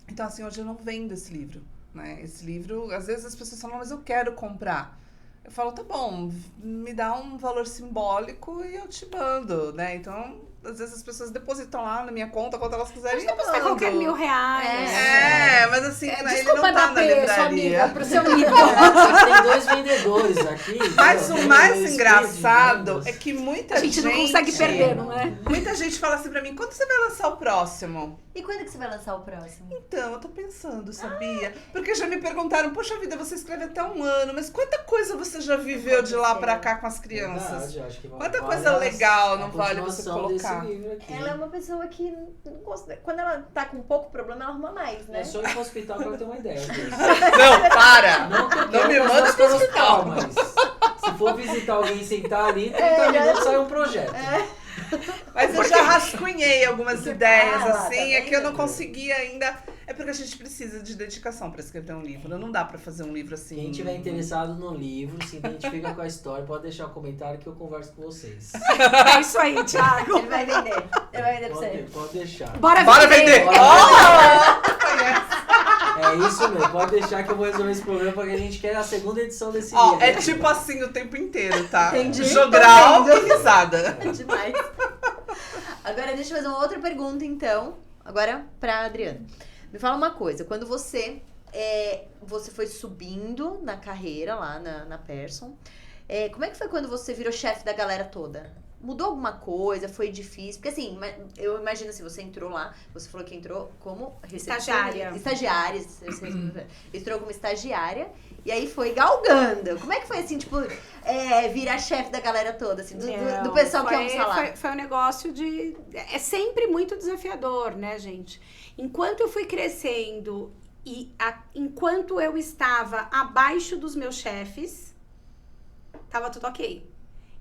Então, assim, hoje eu não vendo esse livro, né? Esse livro, às vezes as pessoas falam, mas eu quero comprar. Eu falo, tá bom, me dá um valor simbólico e eu te mando, né? Então, às vezes as pessoas depositam lá na minha conta, quanto elas quiserem. Mas deposita qualquer R$1.000. Mas assim, ele desculpa não tá na livraria. Amiga, pro seu livro. Tem 2 vendedores aqui. Mas o mais engraçado é que muita gente... A gente não consegue perder, não é? Muita gente fala assim pra mim, quando você vai lançar o próximo? E quando que você vai lançar o próximo? Então, eu tô pensando, sabia? Porque já me perguntaram, poxa vida, você escreve até 1 ano, mas quanta coisa você já viveu de lá pra cá com as crianças? Verdade, acho que quanta coisa legal não vale você continuação colocar? desse livro aqui. Ela é uma pessoa que não gosta. Quando ela tá com pouco problema, ela arruma mais, né? É só ir pro hospital pra eu ter uma ideia disso. Não, para! Não me manda pro hospital. Mas se for visitar alguém e sentar ali, 30 minutos sai um projeto. Mas eu já rascunhei algumas ideias, tá assim, é que eu não consegui ainda. É porque a gente precisa de dedicação pra escrever um livro. Não dá pra fazer um livro assim. Quem tiver interessado no livro, se identifica com a história, pode deixar um comentário que eu converso com vocês. É isso aí, Thiago. Ele vai vender. Ele vai vender pra você. Pode deixar. Bora vender! É isso mesmo, pode deixar que eu vou resolver esse problema porque a gente quer a segunda edição desse livro. É tipo assim o tempo inteiro, tá? Entendi. Jogral e risada. Demais. Agora deixa eu fazer uma outra pergunta, então. Agora pra Adriana. Me fala uma coisa. Quando você foi subindo na carreira lá na Pearson, como é que foi quando você virou chefe da galera toda? Mudou alguma coisa? Foi difícil? Porque assim, eu imagino assim, você entrou lá, você falou que entrou como estagiária. Você entrou como estagiária e aí foi galgando. Como é que foi assim, tipo, virar chefe da galera toda, assim, do pessoal que almoça lá? Foi um negócio de... É sempre muito desafiador, né, gente? Enquanto eu fui crescendo e enquanto eu estava abaixo dos meus chefes, tava tudo ok.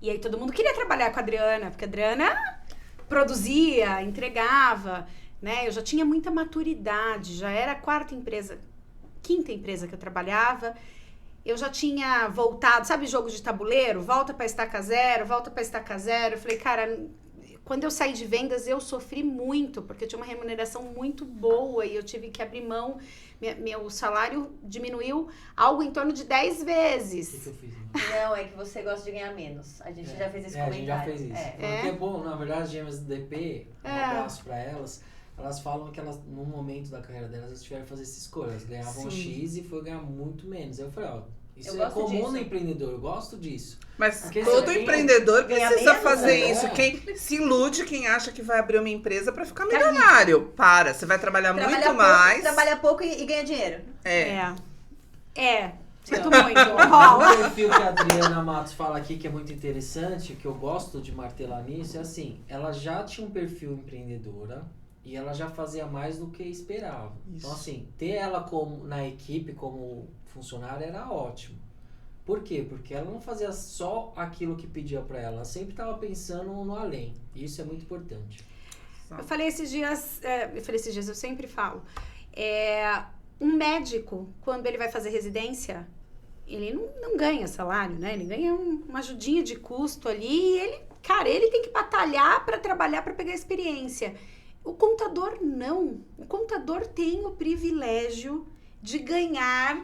E aí todo mundo queria trabalhar com a Adriana, porque a Adriana produzia, entregava, né? Eu já tinha muita maturidade, já era a quinta empresa que eu trabalhava. Eu já tinha voltado, sabe jogo de tabuleiro? Volta pra estaca zero, volta pra estaca zero. Eu falei, cara, quando eu saí de vendas, eu sofri muito, porque eu tinha uma remuneração muito boa e eu tive que abrir mão. Meu salário diminuiu algo em torno de 10 vezes. O que eu fiz? Não, é que você gosta de ganhar menos. A gente já fez esse comentário. A gente já fez isso. Porque é bom, na verdade, as gêmeas do DP, um abraço pra elas, elas falam que elas, num momento da carreira delas, elas tiveram que fazer essa escolha. Elas ganhavam X e foi ganhar muito menos. Eu falei, isso é comum no empreendedor, eu gosto disso. Mas todo empreendedor precisa fazer isso. Quem se ilude, quem acha que vai abrir uma empresa pra ficar milionário. Para, você vai trabalhar muito mais. Trabalha pouco e ganha dinheiro. Sinto muito. O perfil que a Adriana Matos fala aqui, que é muito interessante, que eu gosto de martelar nisso, é assim, ela já tinha um perfil empreendedora e ela já fazia mais do que esperava. Isso. Então assim, ter ela na equipe como funcionária era ótimo. Por quê? Porque ela não fazia só aquilo que pedia pra ela sempre estava pensando no além. E isso é muito importante. Eu falei esses dias, eu sempre falo, um médico, quando ele vai fazer residência, ele não ganha salário, né? Ele ganha uma ajudinha de custo ali e ele tem que batalhar para trabalhar, para pegar experiência. O contador não. O contador tem o privilégio de ganhar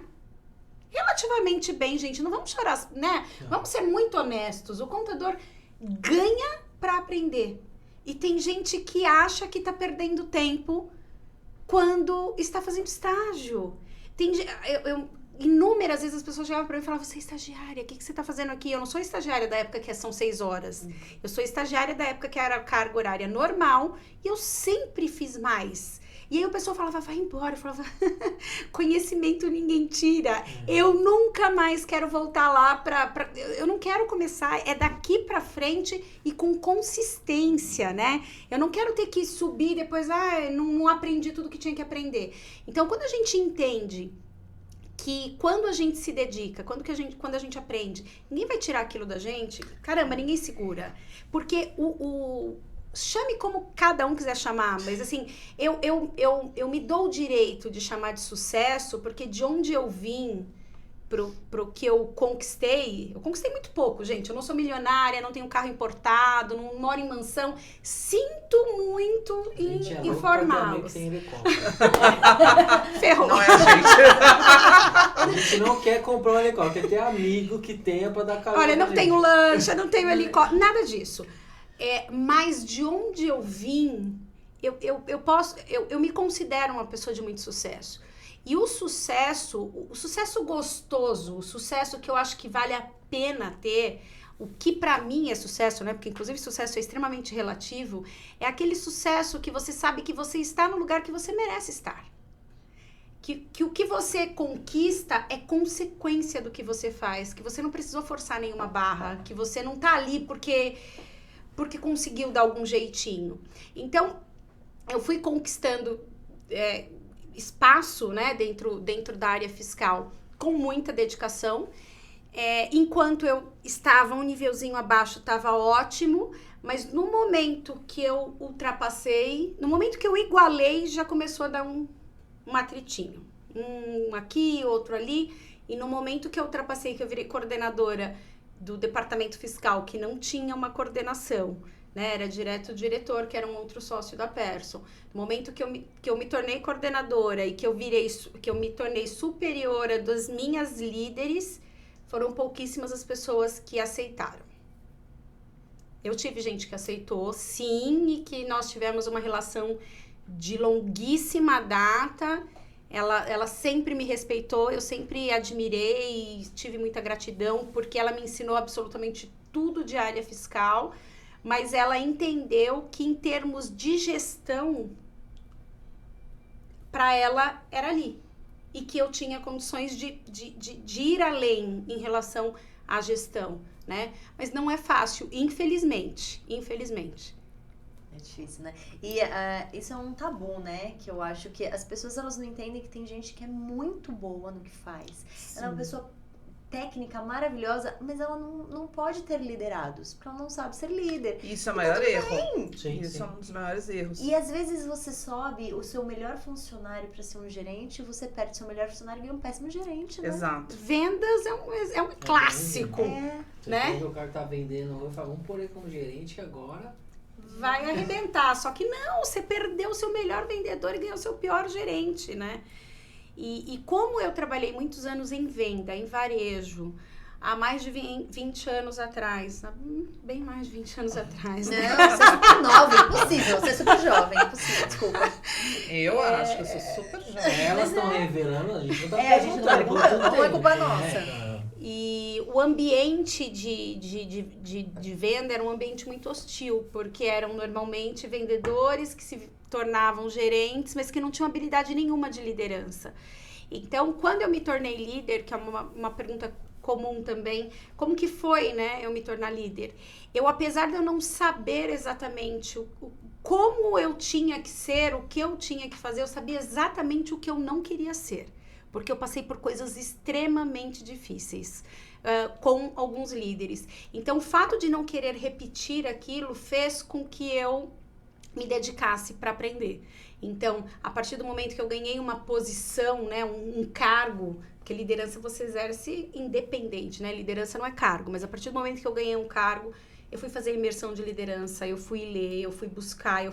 relativamente bem, gente. Não vamos chorar, né? Vamos ser muito honestos. O contador ganha para aprender. E tem gente que acha que tá perdendo tempo quando está fazendo estágio. Inúmeras vezes as pessoas chegavam pra mim e falavam, você é estagiária, o que você tá fazendo aqui? Eu não sou estagiária da época que são 6 horas. Eu sou estagiária da época que era carga horária normal e eu sempre fiz mais. E aí o pessoal falava, vai embora. Eu falava, conhecimento ninguém tira. Eu nunca mais quero voltar lá eu não quero começar, é daqui pra frente e com consistência, né? Eu não quero ter que subir depois, não aprendi tudo que tinha que aprender. Então, quando a gente entende que quando a gente se dedica, quando a gente aprende, ninguém vai tirar aquilo da gente, caramba, ninguém segura. Porque chame como cada um quiser chamar, mas assim, eu me dou o direito de chamar de sucesso, porque de onde eu vim pro que eu conquistei muito pouco, gente. Eu não sou milionária, não tenho carro importado, não moro em mansão. Sinto muito em informá-los. Ferrou. Não é, gente? A gente não quer comprar um helicóptero, quer ter amigo que tenha pra dar carona. Olha, não tenho lancha, não tenho helicóptero, nada disso. Mas de onde eu vim, eu me considero uma pessoa de muito sucesso. E o sucesso gostoso, o sucesso que eu acho que vale a pena ter, o que pra mim é sucesso, né? Porque inclusive sucesso é extremamente relativo, é aquele sucesso que você sabe que você está no lugar que você merece estar. Que o que você conquista é consequência do que você faz, que você não precisou forçar nenhuma barra, que você não tá ali porque conseguiu dar algum jeitinho. Então, eu fui conquistando espaço, né, dentro da área fiscal com muita dedicação. Enquanto eu estava um nívelzinho abaixo, estava ótimo, mas no momento que eu ultrapassei, no momento que eu igualei, já começou a dar um atritinho. Um aqui, outro ali. E no momento que eu ultrapassei, que eu virei coordenadora do departamento fiscal, que não tinha uma coordenação, né? Era direto o diretor, que era um outro sócio da Persson. No momento que eu me tornei coordenadora e que eu me tornei superiora das minhas líderes, foram pouquíssimas as pessoas que aceitaram. Eu tive gente que aceitou, sim, e que nós tivemos uma relação de longuíssima data. Ela sempre me respeitou, eu sempre admirei e tive muita gratidão, porque ela me ensinou absolutamente tudo de área fiscal, mas ela entendeu que em termos de gestão, para ela era ali. E que eu tinha condições de ir além em relação à gestão, né? Mas não é fácil, infelizmente. É difícil, né? E isso é um tabu, né? Que eu acho que as pessoas, elas não entendem que tem gente que é muito boa no que faz. Sim. Ela é uma pessoa técnica maravilhosa, mas ela não pode ter liderados, porque ela não sabe ser líder. Isso é o maior erro. Sim, isso é um dos maiores erros. E às vezes você sobe o seu melhor funcionário para ser um gerente, e você perde o seu melhor funcionário e vira um péssimo gerente, né? Exato. Vendas é um clássico, né? O cara tá vendendo, eu falo, vamos pôr ele como gerente que agora vai arrebentar. Só que não, você perdeu o seu melhor vendedor e ganhou o seu pior gerente, né? E como eu trabalhei muitos anos em venda, em varejo, há mais de 20 anos atrás, bem mais de 20 anos atrás. Né? Não, você é super nova, impossível, você é super jovem, impossível, desculpa. Eu acho que eu sou super jovem. Elas estão revelando, a gente não tá a gente não tá perguntando, não é culpa nossa. E o ambiente de venda era um ambiente muito hostil, porque eram normalmente vendedores que se tornavam gerentes, mas que não tinham habilidade nenhuma de liderança. Então, quando eu me tornei líder, que é uma pergunta comum também, como que foi, né, eu me tornar líder? Eu, apesar de eu não saber exatamente como eu tinha que ser, o que eu tinha que fazer, eu sabia exatamente o que eu não queria ser. Porque eu passei por coisas extremamente difíceis com alguns líderes. Então, o fato de não querer repetir aquilo fez com que eu me dedicasse para aprender. Então, a partir do momento que eu ganhei uma posição, né, um cargo, porque liderança você exerce independente, né? Liderança não é cargo, mas a partir do momento que eu ganhei um cargo, eu fui fazer imersão de liderança, eu fui ler, eu fui buscar.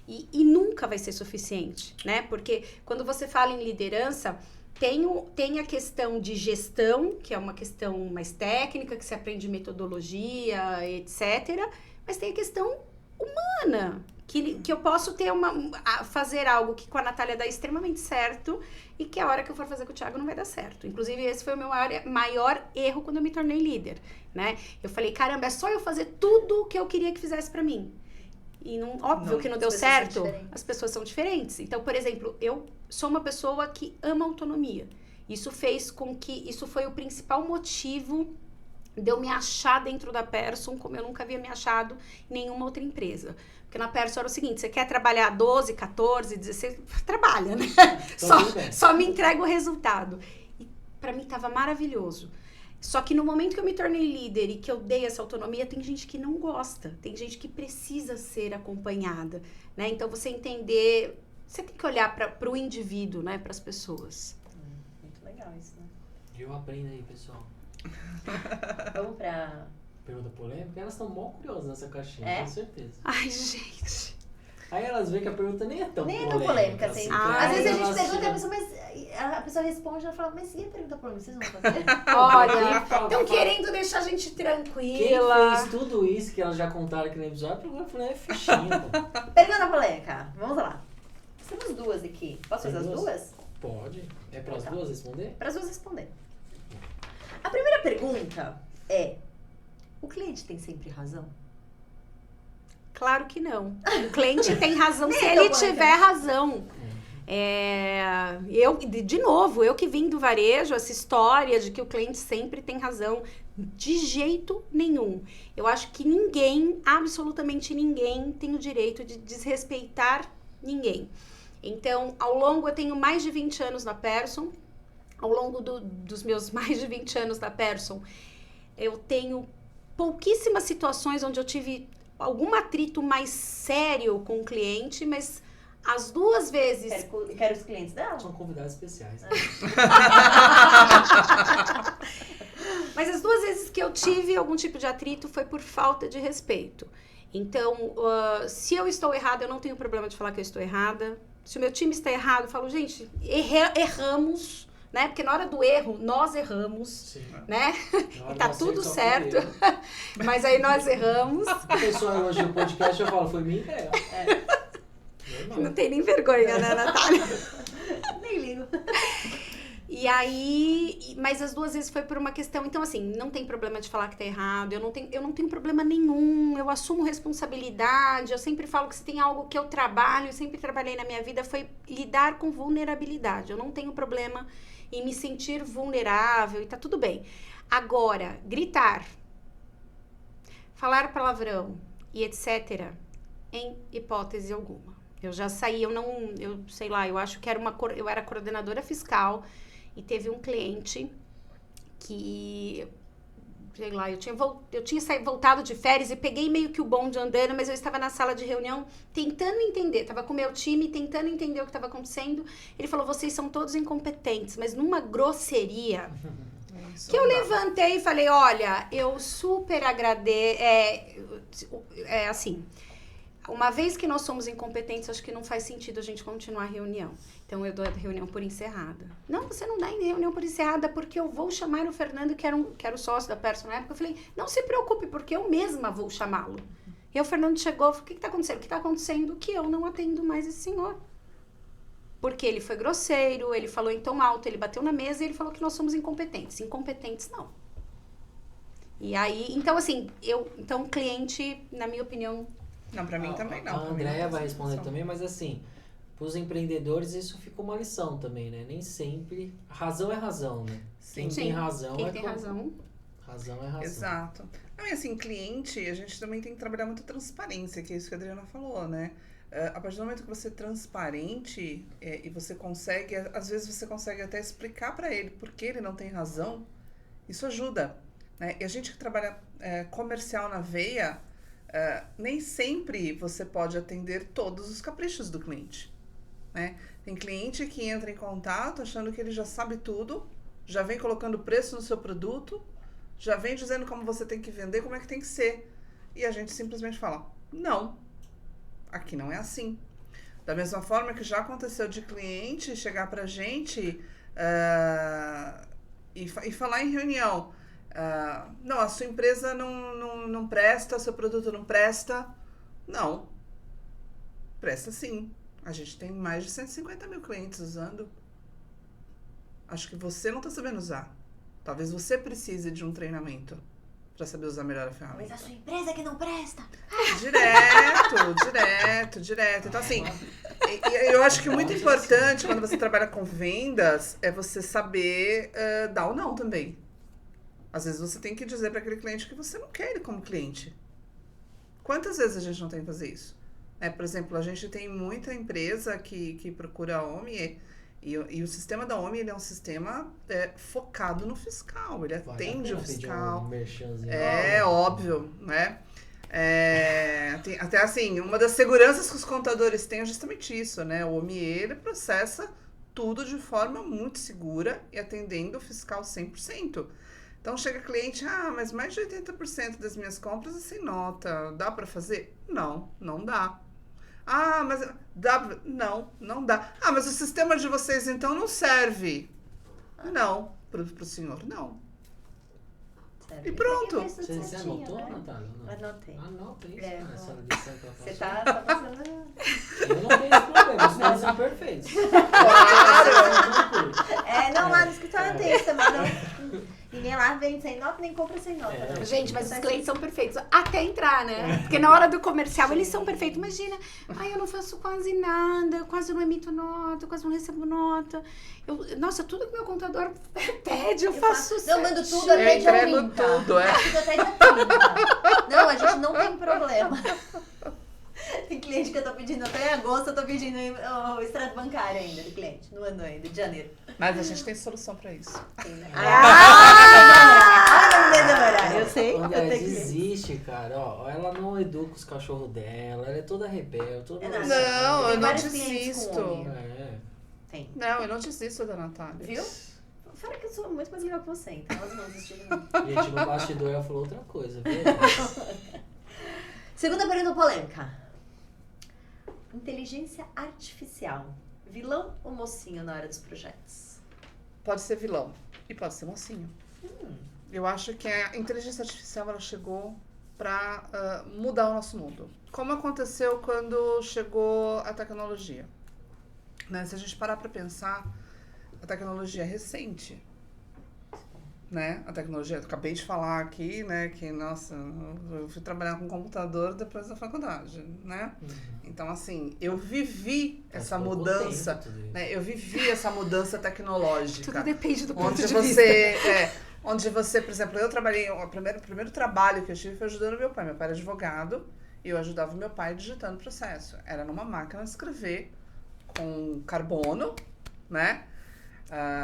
E nunca vai ser suficiente, né? Porque quando você fala em liderança, tem a questão de gestão, que é uma questão mais técnica, que se aprende metodologia, etc. Mas tem a questão humana, que eu posso ter fazer algo que com a Natália dá extremamente certo e que a hora que eu for fazer com o Thiago não vai dar certo. Inclusive, esse foi o meu maior erro quando eu me tornei líder, né? Eu falei, caramba, é só eu fazer tudo o que eu queria que fizesse pra mim. E óbvio que não deu certo, as pessoas são diferentes. Então, por exemplo, eu sou uma pessoa que ama autonomia. Isso foi o principal motivo de eu me achar dentro da Persson, como eu nunca havia me achado em nenhuma outra empresa. Porque na Persson era o seguinte, você quer trabalhar 12, 14, 16, trabalha, né? Só me entrega o resultado. E pra mim tava maravilhoso. Só que no momento que eu me tornei líder e que eu dei essa autonomia, tem gente que não gosta, tem gente que precisa ser acompanhada, né? Então, você entender, você tem que olhar para o indivíduo, né? Para as pessoas. Muito legal isso, né? Eu aprendo aí, pessoal. Vamos pra... Pergunta polêmica? Elas estão mó curiosas nessa caixinha, É? tenho certeza. Ai, gente. Aí elas veem que a pergunta nem é tão Nem é polêmica. tão polêmica, assim. Às vezes a gente elas pergunta e a ficam- pessoa, mas a pessoa responde, ela fala, mas e a pergunta polêmica? Vocês vão fazer? Olha, Quem estão querendo deixar a gente Quem tranquila. fez tudo isso que elas já contaram aqui no episódio, eu falei, é fichinha, pô. Pergunta polêmica. Vamos lá. Temos duas aqui. Posso Tem fazer as duas? duas? Pode. É para as Tá. duas responder? Para as duas responder. A primeira pergunta é, o cliente tem sempre razão? Claro que não. O cliente tem razão se Nem é ele tão polêmica. tiver razão. De novo, eu que vim do varejo, essa história de que o cliente sempre tem razão, de jeito nenhum. Eu acho que ninguém, absolutamente ninguém, tem o direito de desrespeitar ninguém. Então, eu tenho mais de 20 anos na Persson. Ao longo dos meus mais de 20 anos na Persson, eu tenho pouquíssimas situações onde eu tive algum atrito mais sério com o cliente, mas as duas vezes... Quero os clientes dela. São convidados especiais. Mas as duas vezes que eu tive algum tipo de atrito foi por falta de respeito. Então, se eu estou errada, eu não tenho problema de falar que eu estou errada. Se o meu time está errado, eu falo, gente, erramos, né? Porque na hora do erro, nós erramos, Sim. né? Na hora E tá do tudo acerto, só certo. foi eu. Mas aí nós erramos. A pessoa elogia o podcast, eu falo, foi minha ideia. Normal. Não tem nem vergonha, né, Natália? Nem ligo. E aí, mas as duas vezes foi por uma questão, então assim, não tem problema de falar que tá errado, eu não tenho problema nenhum, eu assumo responsabilidade, eu sempre falo que se tem algo que eu trabalho, eu sempre trabalhei na minha vida, foi lidar com vulnerabilidade, eu não tenho problema em me sentir vulnerável e tá tudo bem. Agora, gritar, falar palavrão e etc, em hipótese alguma. Eu já saí, eu sei lá, eu acho que eu era coordenadora fiscal e teve um cliente que, sei lá, eu tinha voltado de férias e peguei meio que o bonde andando, mas eu estava na sala de reunião tentando entender, estava com o meu time tentando entender o que estava acontecendo. Ele falou, vocês são todos incompetentes, mas numa grosseria. Isso Que eu não dá. levantei e falei, olha, eu super agradeço, assim, uma vez que nós somos incompetentes, acho que não faz sentido a gente continuar a reunião. Então, eu dou a reunião por encerrada. Não, você não dá reunião por encerrada porque eu vou chamar o Fernando, que era o sócio da Persson na época. Eu falei, não se preocupe, porque eu mesma vou chamá-lo. E aí o Fernando chegou e falou, o que está acontecendo? O que está acontecendo? Que eu não atendo mais esse senhor. Porque ele foi grosseiro, ele falou em tom alto, ele bateu na mesa e ele falou que nós somos incompetentes. Incompetentes, não. E aí, então assim, então o cliente, na minha opinião... Não, pra mim também não. A pra mim não Andrea tem vai responder solução. também, mas assim, para os empreendedores isso fica uma lição também, né? Nem sempre. Razão é razão, né? Quem Sim. tem razão Quem é tem como- razão. Razão é razão. Exato. Não, e assim, cliente, a gente também tem que trabalhar muito transparência, que é isso que a Adriana falou, né? A partir do momento que você é transparente e você consegue, às vezes você consegue até explicar para ele por que ele não tem razão, isso ajuda, né? E a gente que trabalha comercial na veia, nem sempre você pode atender todos os caprichos do cliente, né? Tem cliente que entra em contato achando que ele já sabe tudo, já vem colocando preço no seu produto, já vem dizendo como você tem que vender, como é que tem que ser. E a gente simplesmente fala, não, aqui não é assim. Da mesma forma que já aconteceu de cliente chegar pra gente E falar em reunião. Não, a sua empresa não presta, seu produto não presta. Não. Presta sim. A gente tem mais de 150 mil clientes usando. Acho que você não está sabendo usar. Talvez você precise de um treinamento para saber usar melhor a ferramenta. Mas a sua empresa que não presta. Direto. Então, assim, eu acho que muito importante quando você trabalha com vendas é você saber dar ou não também. Às vezes você tem que dizer para aquele cliente que você não quer ele como cliente. Quantas vezes a gente não tem que fazer isso? Por exemplo, a gente tem muita empresa que procura a OMI e o sistema da OMI ele é um sistema focado no fiscal, ele atende o fiscal. Óbvio, né? Até assim, uma das seguranças que os contadores têm é justamente isso, né? O OMI ele processa tudo de forma muito segura e atendendo o fiscal 100%. Então chega cliente, mas mais de 80% das minhas compras é sem nota, dá para fazer? Não dá. Mas dá? Não dá. Mas o sistema de vocês então não serve? Não, pro senhor não. Sério. E pronto. Você anotou, né? Natália? Anotei. Anota isso, essa lição que ela Você passou. tá passando... Eu não tenho esse problema, os meus são perfeitos. Não, lá no escritório tem isso também, não. Ninguém lá vende sem nota, nem compra sem nota. Não. Gente, mas os clientes são perfeitos até entrar, né? Porque na hora do comercial eles são perfeitos. Imagina, eu não faço quase nada, quase não emito nota, quase não recebo nota. Nossa, tudo que meu contador pede, eu faço. Não, mando tudo até dia 30. Tudo, Tudo até dia 30. Não, a gente não tem problema. Tem cliente que eu tô pedindo até agosto, eu tô pedindo o extrato bancário ainda do cliente, no ano ainda, de janeiro. Mas a gente tem solução pra isso. Tem, né? Eu sei. Desiste, cara. Ela não educa os cachorros dela, ela é toda rebelde. Não, eu não desisto. Tem. Não, eu não desisto da Natália. Viu? Fora que eu sou muito mais legal que você, então elas vão desistir de mim. Gente, no bastidor ela falou outra coisa, viu? Segunda pergunta polêmica. Inteligência artificial. Vilão ou mocinho na hora dos projetos? Pode ser vilão e pode ser mocinho. Eu acho que a inteligência artificial ela chegou para mudar o nosso mundo. Como aconteceu quando chegou a tecnologia. Né? Se a gente parar para pensar, a tecnologia é recente. Né? A tecnologia, eu acabei de falar aqui, né, que, nossa, eu fui trabalhar com computador depois da faculdade, né? Então, assim, eu vivi essa mudança, né? Eu vivi essa mudança tecnológica. Tudo depende do ponto onde de você, vista. Onde você, por exemplo, eu trabalhei, o primeiro trabalho que eu tive foi ajudando meu pai. Meu pai era advogado e eu ajudava meu pai digitando o processo. Era numa máquina de escrever com carbono, né?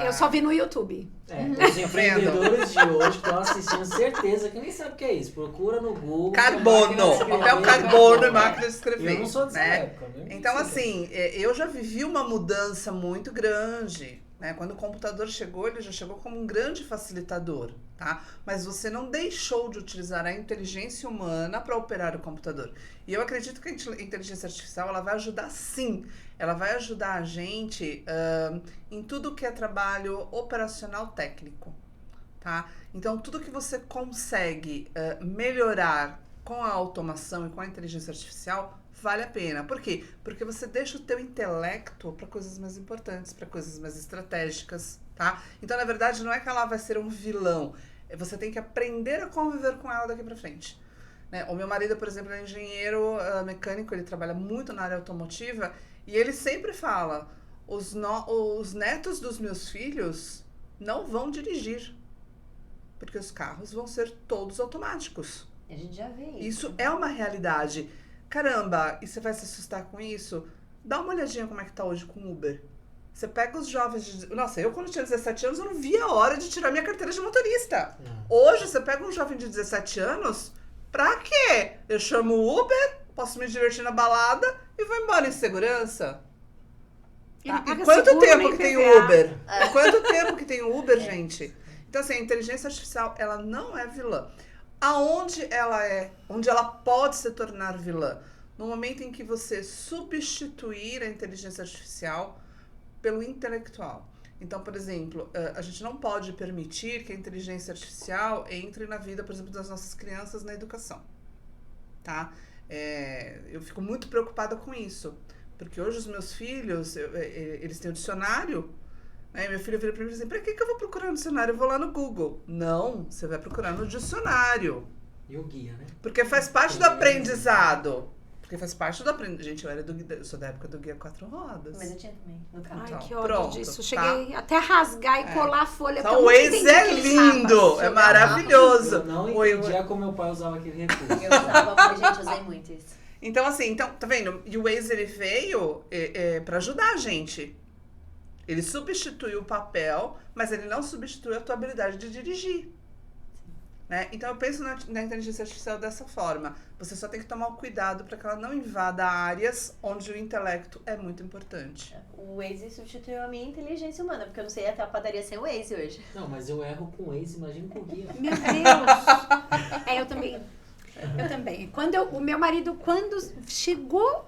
Eu só vi no YouTube. Os empreendedores de hoje que estão assistindo, certeza que nem sabe o que é isso. Procura no Google. Carbono, papel carbono e máquina de escrever. Eu não sou dessa época, né? Então, assim, eu já vivi uma mudança muito grande. Né? Quando o computador chegou, ele já chegou como um grande facilitador, tá? Mas você não deixou de utilizar a inteligência humana para operar o computador. E eu acredito que a inteligência artificial ela vai ajudar sim. Ela vai ajudar a gente em tudo que é trabalho operacional técnico, tá? Então, tudo que você consegue melhorar com a automação e com a inteligência artificial vale a pena. Por quê? Porque você deixa o teu intelecto para coisas mais importantes, para coisas mais estratégicas, tá? Então, na verdade, não é que ela vai ser um vilão. Você tem que aprender a conviver com ela daqui para frente. Né? O meu marido, por exemplo, é engenheiro mecânico, ele trabalha muito na área automotiva e ele sempre fala, os netos dos meus filhos não vão dirigir, porque os carros vão ser todos automáticos. A gente já vê isso. Isso é uma realidade. Caramba, e você vai se assustar com isso? Dá uma olhadinha como é que tá hoje com o Uber. Você pega os jovens de... Nossa, eu quando tinha 17 anos, eu não via a hora de tirar minha carteira de motorista. Hoje, você pega um jovem de 17 anos, pra quê? Eu chamo o Uber, posso me divertir na balada e vou embora em segurança. E quanto tempo que tem o Uber? Quanto tempo que tem o Uber, gente? Então, assim, a inteligência artificial, ela não é vilã. Aonde ela é, onde ela pode se tornar vilã? No momento em que você substituir a inteligência artificial pelo intelectual. Então, por exemplo, a gente não pode permitir que a inteligência artificial entre na vida, por exemplo, das nossas crianças na educação, tá? Eu fico muito preocupada com isso, porque hoje os meus filhos, eles têm o dicionário, né? Meu filho vira pra mim e diz assim, pra que eu vou procurar no dicionário? Eu vou lá no Google. Não, você vai procurar no dicionário. E o guia, né? Porque faz parte do aprendizado. Porque faz parte do aprendizado. Gente, eu sou da época do guia 4 rodas. Mas eu tinha também, no carro. Ai, Então, que ódio pronto, disso. tá? Cheguei até a rasgar e colar a folha. Então, porque o eu não Waze entendi é aqueles lindo, mapas. é maravilhoso. Eu não entendia como meu pai usava aquele recurso. Eu usava, porque, gente, usei muito isso. Então, assim, tá vendo? E o Waze, ele veio pra ajudar a gente. Ele substitui o papel, mas ele não substitui a tua habilidade de dirigir. Né? Então, eu penso na inteligência artificial dessa forma. Você só tem que tomar o cuidado para que ela não invada áreas onde o intelecto é muito importante. O Waze substituiu a minha inteligência humana, porque eu não sei ir até a padaria sem o Waze hoje. Não, mas eu erro com o Waze, imagina com o guia. Meu Deus! Eu também. O meu marido, quando chegou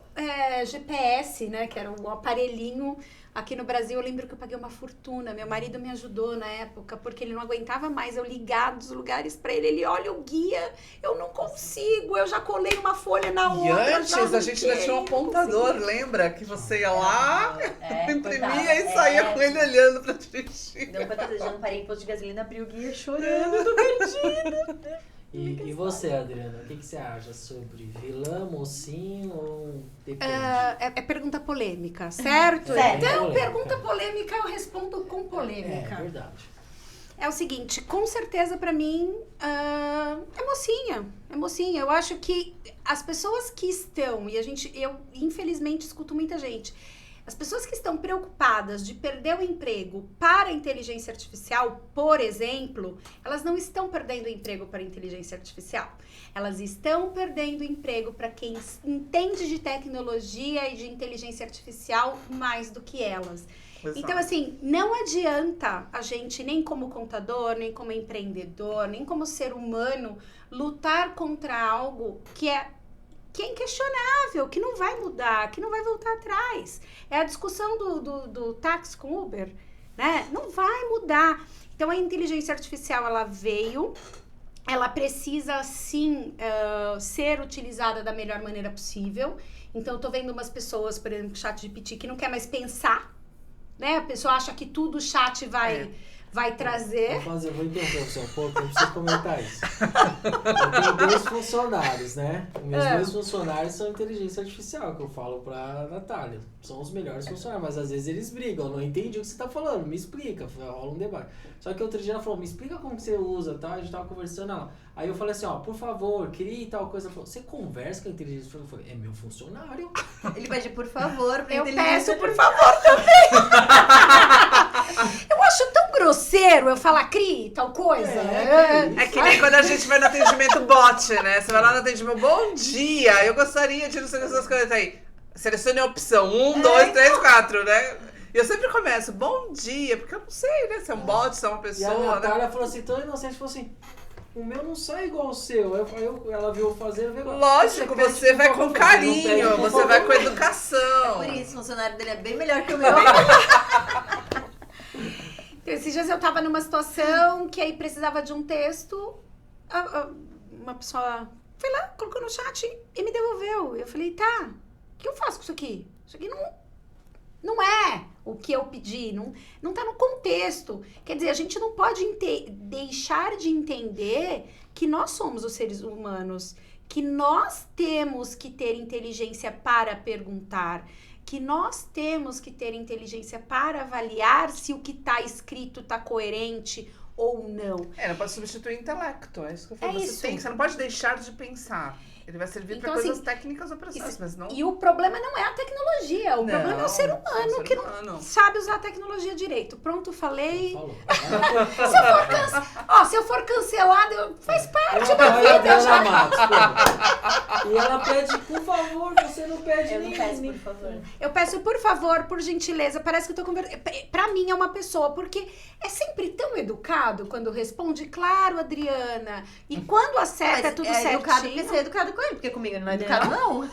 GPS, né, que era o aparelhinho aqui no Brasil, eu lembro que eu paguei uma fortuna. Meu marido me ajudou na época, porque ele não aguentava mais eu ligar dos lugares pra ele. Ele olha o guia, eu não consigo, eu já colei uma folha na E outra. antes, a gente ainda tinha um apontador, lembra? Que você ia lá, imprimia cortava. e saía com ele olhando pra dirigir. Deu quantas vezes eu não parei em posto de gasolina, abri o guia chorando, tô perdida. E você, Adriana, o que você acha sobre vilã, mocinho ou depende? É pergunta polêmica, certo? Certo. Então, Polêmica. pergunta polêmica, eu respondo com polêmica. É verdade. É o seguinte, com certeza pra mim é mocinha. É mocinha. Eu acho que as pessoas que estão, e eu infelizmente escuto muita gente, as pessoas que estão preocupadas de perder o emprego para a inteligência artificial, por exemplo, elas não estão perdendo o emprego para a inteligência artificial. Elas estão perdendo o emprego para quem entende de tecnologia e de inteligência artificial mais do que elas. Exato. Então, assim, não adianta a gente, nem como contador, nem como empreendedor, nem como ser humano, lutar contra algo que é inquestionável, que não vai mudar, que não vai voltar atrás. É a discussão do táxi com Uber, né? Não vai mudar. Então, a inteligência artificial, ela veio, ela precisa, sim, ser utilizada da melhor maneira possível. Então, eu tô vendo umas pessoas, por exemplo, ChatGPT, que não quer mais pensar, né? A pessoa acha que tudo o chat vai trazer. Eu vou interromper o seu pouco, eu preciso comentar isso. Eu tenho 2 funcionários, né? Meus 2 funcionários são inteligência artificial, que eu falo pra Natália. São os melhores funcionários, mas às vezes eles brigam. Eu não entendi o que você tá falando, me explica. Rola um debate. Só que outro dia ela falou, me explica como que você usa, tá? A gente tava conversando lá. Aí eu falei assim, ó, por favor, crie tal coisa. Ela falou, você conversa com a inteligência artificial? Eu falei, é meu funcionário. Ele pede por favor pra Eu inteligência. peço, por favor, também. Eu acho tão grosseiro eu falar, crie tal coisa. É que nem quando a gente vai no atendimento bot, né? Você vai lá no atendimento, bom dia, eu gostaria de não sei essas coisas aí. Selecione a opção 1, 2, 3, 4, né? E eu sempre começo, bom dia, porque eu não sei, né? Se é um bot, se é uma E a pessoa, né? Natália falou assim, tão inocente, falou assim, o meu não sai igual o seu. Ela viu eu fazer, Lógico, você vai com carinho, você vai com educação. Por isso, o funcionário dele é bem melhor que o meu. Esses dias eu tava numa situação que aí precisava de um texto, uma pessoa foi lá, colocou no chat e me devolveu. Eu falei, tá, o que eu faço com isso aqui? Isso aqui não é o que eu pedi, não tá no contexto. Quer dizer, a gente não pode deixar de entender que nós somos os seres humanos, que nós temos que ter inteligência para perguntar, que nós temos que ter inteligência para avaliar se o que está escrito está coerente ou não. Não pode substituir o intelecto, é isso que eu falo. É isso. Você não pode deixar de pensar. Ele vai servir Então, para coisas assim, técnicas ou processos, mas não... E o problema não é a tecnologia, o problema é o ser humano que não sabe usar a tecnologia direito. Pronto, falei. Falou. Se eu for cancelado, faz parte Ela da vai a vida. Adriana Matos, pô. E ela pede, por favor, você não pede Eu não nem... peço, por favor. Eu peço, por favor, por gentileza, parece que eu tô conversando. Pra mim é uma pessoa, porque é sempre tão educado quando responde, claro, Adriana. E quando acerta, Mas é tudo é educado porque certinho. você é educado com ele, porque comigo ele não é educado, não.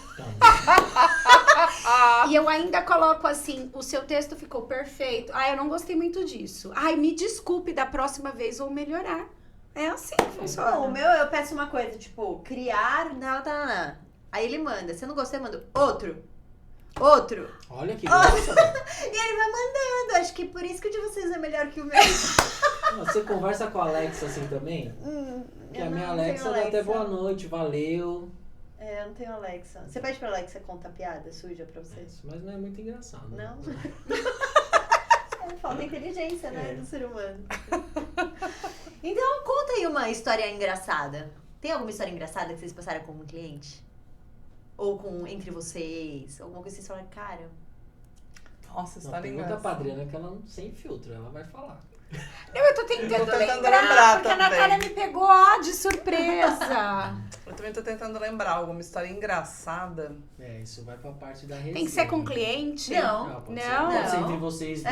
E eu ainda coloco assim, o seu texto ficou perfeito. Eu não gostei muito disso. Me desculpe, da próxima vez vou melhorar. É assim que funciona. Não, o meu eu peço uma coisa, tipo, criar, aí ele manda, se eu não gostei, eu mando outro. Olha que graça. E ele vai mandando, acho que por isso que o de vocês é melhor que o meu. Você conversa com a Alexa assim também? Que a minha Alexa dá até boa noite, valeu. Eu não tenho Alexa. Você pede pra Alexa contar piada suja pra vocês? Mas não é muito engraçado. Não? Falta inteligência, né, do ser humano. Então, conta aí uma história engraçada. Tem alguma história engraçada que vocês passaram com um cliente? Ou entre vocês? Alguma coisa que vocês falaram, cara... Nossa, Não, história pergunta engraçada. pra Adriana que ela não sem filtro, ela vai falar. Eu tô tentando lembrar, porque também. a Natália me pegou de surpresa. Eu também tô tentando lembrar alguma história engraçada. Isso vai pra parte da resenha. Tem que ser com cliente? Não. Pode Não. ser entre vocês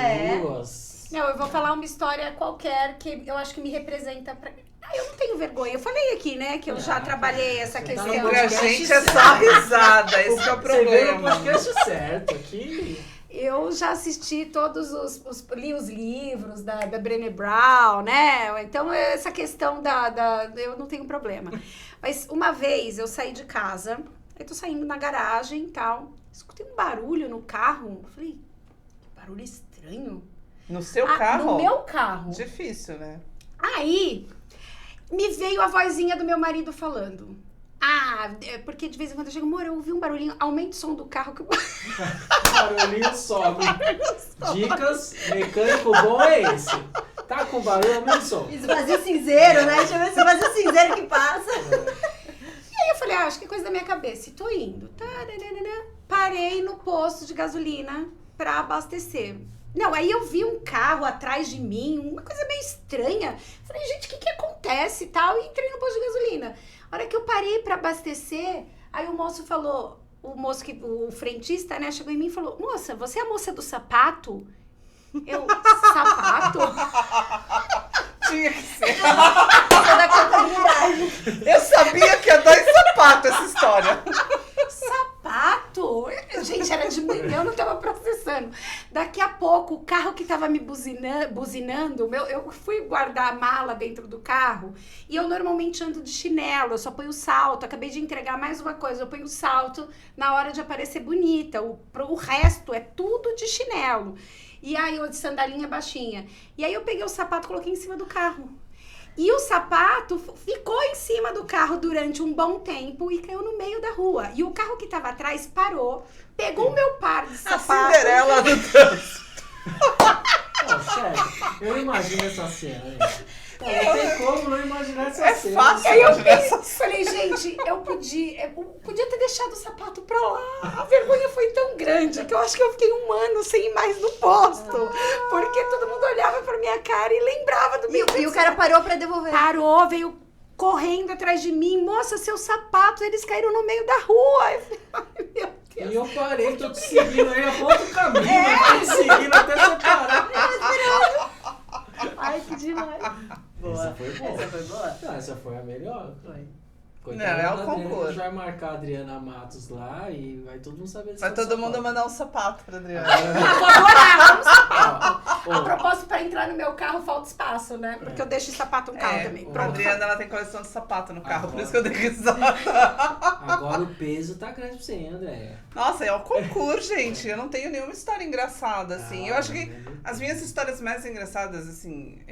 duas. Não, eu vou falar uma história qualquer que eu acho que me representa pra... eu não tenho vergonha. Eu falei aqui, né, que eu já trabalhei essa você tá questão. Entre a gente é só risada, esse é o Você veio no problema. podcast certo aqui. Eu já assisti todos li os livros da Brené Brown, né? Então, essa questão eu não tenho problema. Mas uma vez eu saí de casa, aí tô saindo na garagem e tal, escutei um barulho no carro. Eu falei, que barulho estranho. No seu carro? No meu carro. Difícil, né? Aí, me veio a vozinha do meu marido falando. Porque de vez em quando eu chego, amor, eu ouvi um barulhinho, aumente o som do carro que Barulhinho sobe. Dicas, mecânico bom é esse. Tá com barulho, aumenta o som. Esvazio cinzeiro, né? Deixa eu ver se vazio cinzeiro que passa. Aí eu falei, acho que é coisa da minha cabeça. E tô indo. Parei no posto de gasolina pra abastecer. Não, aí eu vi um carro atrás de mim, uma coisa meio estranha. Falei, gente, o que acontece e tal? E entrei no posto de gasolina. A hora que eu parei pra abastecer, aí o moço falou, o frentista, né, chegou em mim e falou, moça, você é a moça do sapato? Eu, sapato? Tinha que ser. Sou da contabilidade. Eu sabia que ia dar em sapato essa história. Sapato? Gente, era de manhã, eu não tava processando. Daqui a pouco, o carro que tava me buzinando, eu fui guardar a mala dentro do carro e eu normalmente ando de chinelo, eu só ponho salto. Acabei de entregar mais uma coisa, eu ponho salto na hora de aparecer bonita. O resto é tudo de chinelo. E aí, eu de sandalinha baixinha. E aí, eu peguei o sapato e coloquei em cima do carro. E o sapato ficou em cima do carro durante um bom tempo e caiu no meio da rua. E o carro que tava atrás parou, pegou o meu par de sapato. A Cinderela do trânsito. Não, sério, eu imagino essa cena, gente. Não tem como não imaginar essa cena. É fácil. Aí eu falei, gente, eu podia ter deixado o sapato pra lá. A vergonha foi tão grande que eu acho que eu fiquei um ano sem ir mais no posto. Porque todo mundo olhava pra minha cara e lembrava do meu E o cara parou pra devolver. Parou, veio correndo atrás de mim. Moça, seus sapatos, eles caíram no meio da rua. Eu falei, ai, meu Deus. E eu parei, tô te seguindo aí, a outro caminho, tô te seguindo até você parar. Ai, que demais. Essa foi boa. Essa foi boa? Não, essa foi a melhor. Foi. Coitada Não, é o da Adriana, concurso. a gente vai marcar a Adriana Matos lá e vai todo mundo saber desse Vai todo mundo sapato. mandar um sapato pra Adriana. Vou adorar, vamos sapato. Ó, A ó, propósito, pra entrar no meu carro, falta espaço, né? Porque eu deixo o sapato no carro também. A Pronto. Adriana, ela tem coleção de sapato no carro, Agora. por isso que eu dei risada. agora o peso tá grande pra você, hein, André? Nossa, é o concurso, gente. Eu não tenho nenhuma história engraçada, assim. Eu acho que as minhas histórias mais engraçadas, assim,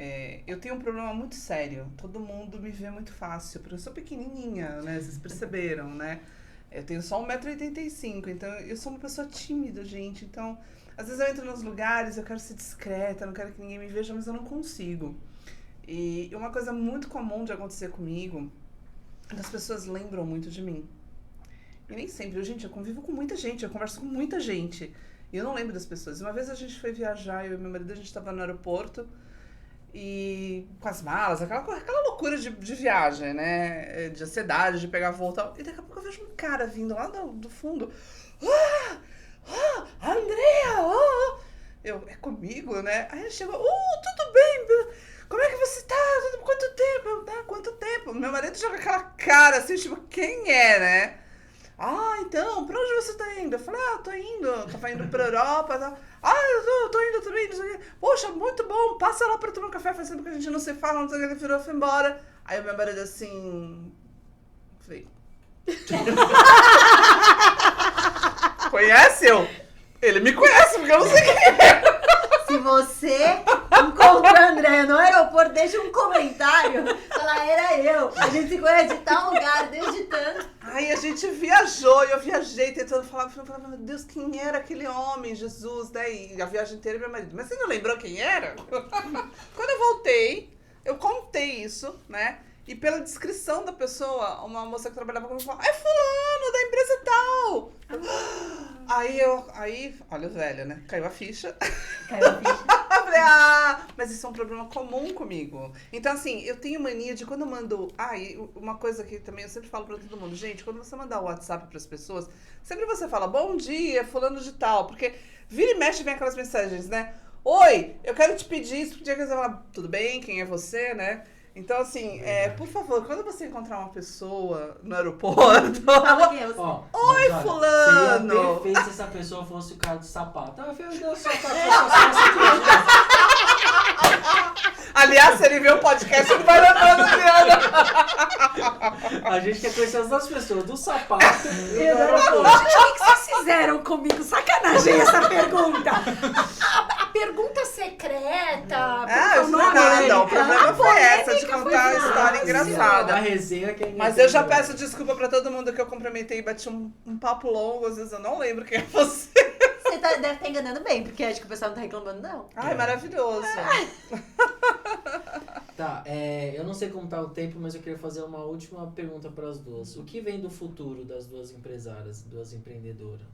eu tenho um problema muito sério. Todo mundo me vê muito fácil, porque eu sou pequenininha, né? Vocês perceberam, né? Eu tenho só 1,85 m, então eu sou uma pessoa tímida, gente. Então, às vezes eu entro nos lugares, eu quero ser discreta, não quero que ninguém me veja, mas eu não consigo. E uma coisa muito comum de acontecer comigo é que as pessoas lembram muito de mim. E nem sempre, gente, eu convivo com muita gente, eu converso com muita gente. E eu não lembro das pessoas. Uma vez a gente foi viajar, eu e meu marido, a gente tava no aeroporto. E com as malas, aquela loucura de viagem, né? De ansiedade, de pegar voo e tal. E daqui a pouco eu vejo um cara vindo lá do fundo. Andrea! É comigo, né? Aí ele chegou, tudo bem? Como é que você tá? Quanto tempo? Quanto tempo? Meu marido joga aquela cara assim, tipo, quem é, né? Então, pra onde você tá indo? Eu falei, tô indo. Tava indo pra Europa. Tá. Eu tô indo também, não sei o quê. Poxa, muito bom. Passa lá pra tomar um café. Faz tempo que a gente não se fala, não sei o que. Ele virou e foi embora. Aí o meu marido assim... Falei... Conhece eu? Ele me conhece, porque eu não sei quem é. Se você encontrou a Andréia no aeroporto, deixa um comentário. Fala, era eu. A gente se conhece de tal lugar, desde tanto. Aí a gente viajou, e eu viajei tentando falar, meu Deus, quem era aquele homem, Jesus, daí a viagem inteira meu marido, mas você não lembrou quem era? Quando eu voltei, eu contei isso, né? E pela descrição da pessoa, uma moça que trabalhava comigo falou, é fulano, da empresa tal. Aí, olha, velha, né? Caiu a ficha. Eu falei, mas isso é um problema comum comigo. Então, assim, eu tenho mania de quando eu mando... e uma coisa que também eu sempre falo pra todo mundo. Gente, quando você mandar o WhatsApp pras pessoas, sempre você fala, bom dia, fulano de tal. Porque vira e mexe vem aquelas mensagens, né? Oi, eu quero te pedir isso. Porque você fala, tudo bem, quem é você, né? Então, assim, por favor, quando você encontrar uma pessoa no aeroporto... Fala quem é você. Oi, fulano! Seria perfeito se essa pessoa fosse o cara do sapato. Eu sou Aliás, se ele ver o podcast, ele vai lembrando, Adriana. A gente quer conhecer as duas pessoas, do sapato e do Gente, aeroporto. o que vocês fizeram comigo? Sacanagem essa pergunta. A pergunta secreta. Isso não é nada. O problema foi essa, de contar a história A engraçada. resenha que é Mas eu já peço desculpa pra todo mundo que eu cumprimentei e bati um papo longo. Às vezes eu não lembro quem é você. Você deve estar enganando bem, porque acho que o pessoal não tá reclamando, não. Ai, maravilhoso. Tá, eu não sei como tá o tempo, mas eu queria fazer uma última pergunta para as duas. O que vem do futuro das duas empresárias, duas empreendedoras?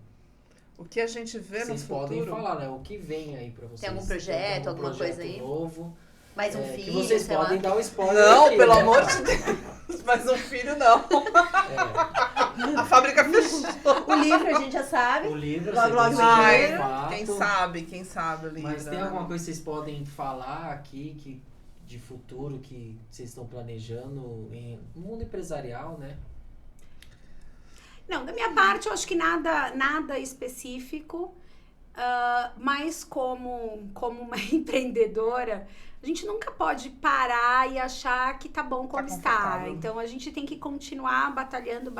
O que a gente vê no Vocês futuro... podem falar, né? O que vem aí pra vocês? Tem algum projeto, alguma coisa aí? Novo? Mais um Que filho, vocês sei podem lá. dar o spoiler Não, aqui, pelo né? amor de Deus. Mas um filho não. É, A fábrica fechou. O livro a gente já sabe. o livro, Logo, você logo tem vem que dinheiro. fato. Quem sabe o livro. Mas tem alguma coisa que vocês podem falar aqui de futuro que vocês estão planejando no mundo empresarial, né? Não, da minha parte, eu acho que nada específico. Mas como uma empreendedora, a gente nunca pode parar e achar que tá bom como está. confortável. Então, a gente tem que continuar batalhando.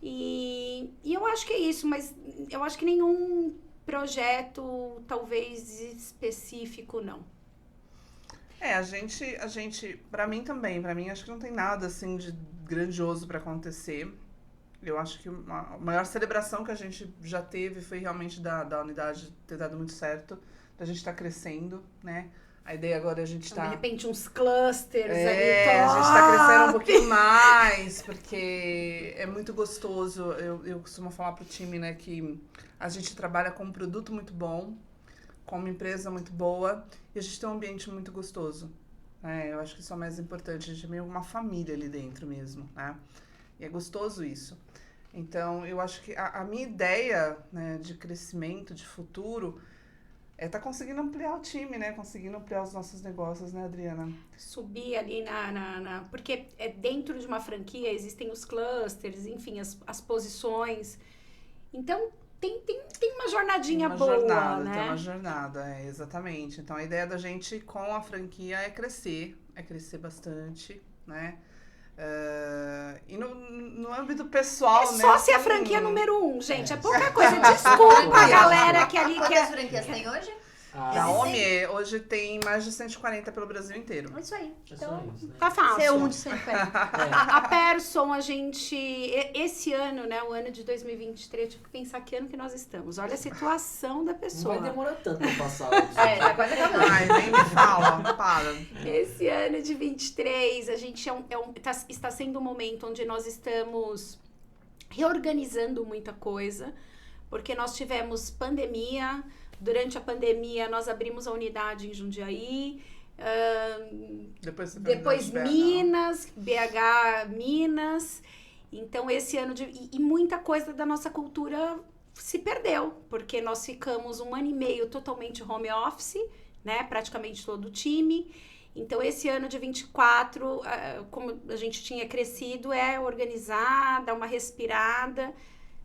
E eu acho que é isso, mas eu acho que nenhum projeto, talvez, específico, não. A gente, pra mim também, acho que não tem nada assim de grandioso pra acontecer. Eu acho que a maior celebração que a gente já teve foi realmente da unidade ter dado muito certo, da gente estar crescendo, né? A ideia agora é a gente Então, de tá... repente, uns clusters ali, a gente tá crescendo um pouquinho mais, porque é muito gostoso. Eu costumo falar pro time, né, que a gente trabalha com um produto muito bom, com uma empresa muito boa, e a gente tem um ambiente muito gostoso. Eu acho que isso é o mais importante. A gente é meio uma família ali dentro mesmo, né? E é gostoso isso. Então, eu acho que a minha ideia, né, de crescimento, de futuro, é tá conseguindo ampliar o time, né? Conseguindo ampliar os nossos negócios, né, Adriana? subir ali porque dentro de uma franquia existem os clusters, enfim, as posições. Então, tem uma jornadinha boa, né? Tem uma jornada, exatamente. Então, a ideia da gente com a franquia é crescer bastante, né? E no âmbito pessoal, né? Só se a franquia número 1, gente. É pouca coisa. Desculpa a galera que ali Quantas quer. franquias tem hoje? A OMI hoje tem mais de 140 pelo Brasil inteiro. É isso aí. É só Então, isso, né? Tá fácil. ser um de 140. A Person, a gente... Esse ano, né? O ano de 2023, eu tive que pensar que ano que nós estamos. Olha a situação da Não pessoa. vai demorar tanto pra passar. Tá quase acabando. Ai, nem me fala, para. Esse ano de 23, a gente está sendo um momento onde nós estamos reorganizando muita coisa, porque nós tivemos pandemia. Durante a pandemia, nós abrimos a unidade em Jundiaí, depois Minas, BH, Minas. Então, esse ano e muita coisa da nossa cultura se perdeu, porque nós ficamos 1 ano e meio totalmente home office, né? Praticamente todo o time. Então, esse ano de 24, como a gente tinha crescido, é organizar, dar uma respirada.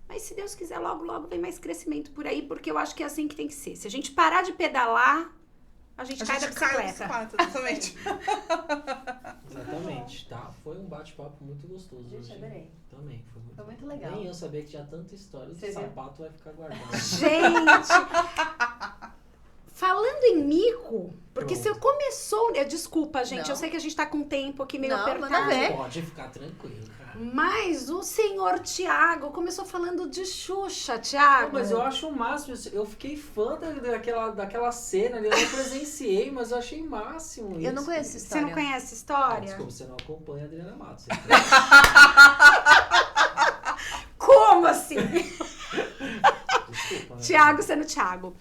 Mas se Deus quiser, logo, logo vem mais crescimento por aí, porque eu acho que é assim que tem que ser. Se a gente parar de pedalar, a gente cai da bicicleta. Exatamente. Exatamente, tá? Foi um bate-papo muito gostoso. Gente, hoje. adorei. Também, Foi muito legal. Nem eu sabia que tinha tanta história. Você Esse viu? sapato vai ficar guardado. Gente, falando em mico, porque Pronto. você começou... Desculpa, gente, Não. eu sei que a gente tá com o tempo aqui meio Não, apertado. manda ver. Pode ficar tranquilo, cara. Mas o senhor Thiago começou falando de Xuxa, Thiago. Não, mas eu acho o máximo. Eu fiquei fã daquela cena ali. Eu não presenciei, mas eu achei máximo. Eu não isso. conheço essa Você história. não conhece a Ah, história? desculpa, você não acompanha a Adriana Matos. Como assim? Desculpa. Né? Thiago sendo Thiago.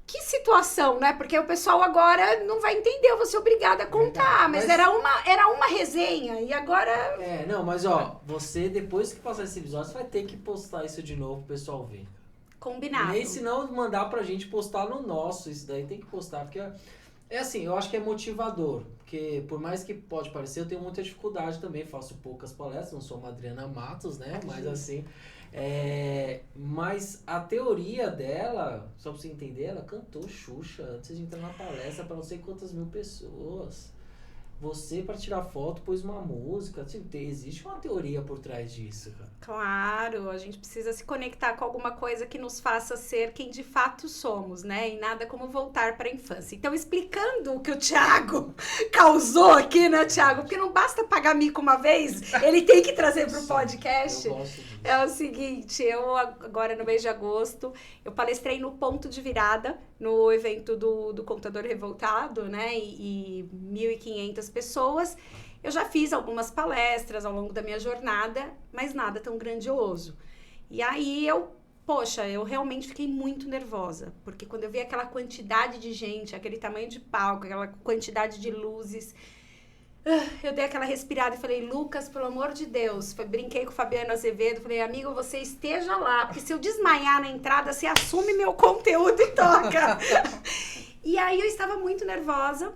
Que situação, né? Porque o pessoal agora não vai entender, eu vou ser obrigada a contar. Mas era uma resenha e agora... Não, mas ó, você depois que passar esse episódio, você vai ter que postar isso de novo pro pessoal ver. Combinado. Nem se não mandar pra gente postar no nosso, isso daí tem que postar, porque é assim, eu acho que é motivador, porque por mais que pode parecer, eu tenho muita dificuldade também, faço poucas palestras, não sou uma Adriana Matos, né, mas assim, mas a teoria dela, só pra você entender, ela cantou Xuxa antes de entrar na palestra pra não sei quantas mil pessoas. Você, para tirar foto, pôs uma música. Assim, existe uma teoria por trás disso, cara. Claro, a gente precisa se conectar com alguma coisa que nos faça ser quem de fato somos, né? E nada como voltar para a infância. Então, explicando o que o Thiago causou aqui, né, Thiago? Porque não basta pagar mico uma vez, ele tem que trazer para o podcast. Eu gosto disso. É o seguinte, eu agora no mês de agosto, eu palestrei no Ponto de Virada, no evento do Contador Revoltado, né, e 1.500 pessoas. Eu já fiz algumas palestras ao longo da minha jornada, mas nada tão grandioso. E aí eu realmente fiquei muito nervosa, porque quando eu vi aquela quantidade de gente, aquele tamanho de palco, aquela quantidade de luzes, eu dei aquela respirada e falei, Lucas, pelo amor de Deus, brinquei com o Fabiano Azevedo, falei, amigo, você esteja lá, porque se eu desmaiar na entrada, você assume meu conteúdo e toca. E aí eu estava muito nervosa,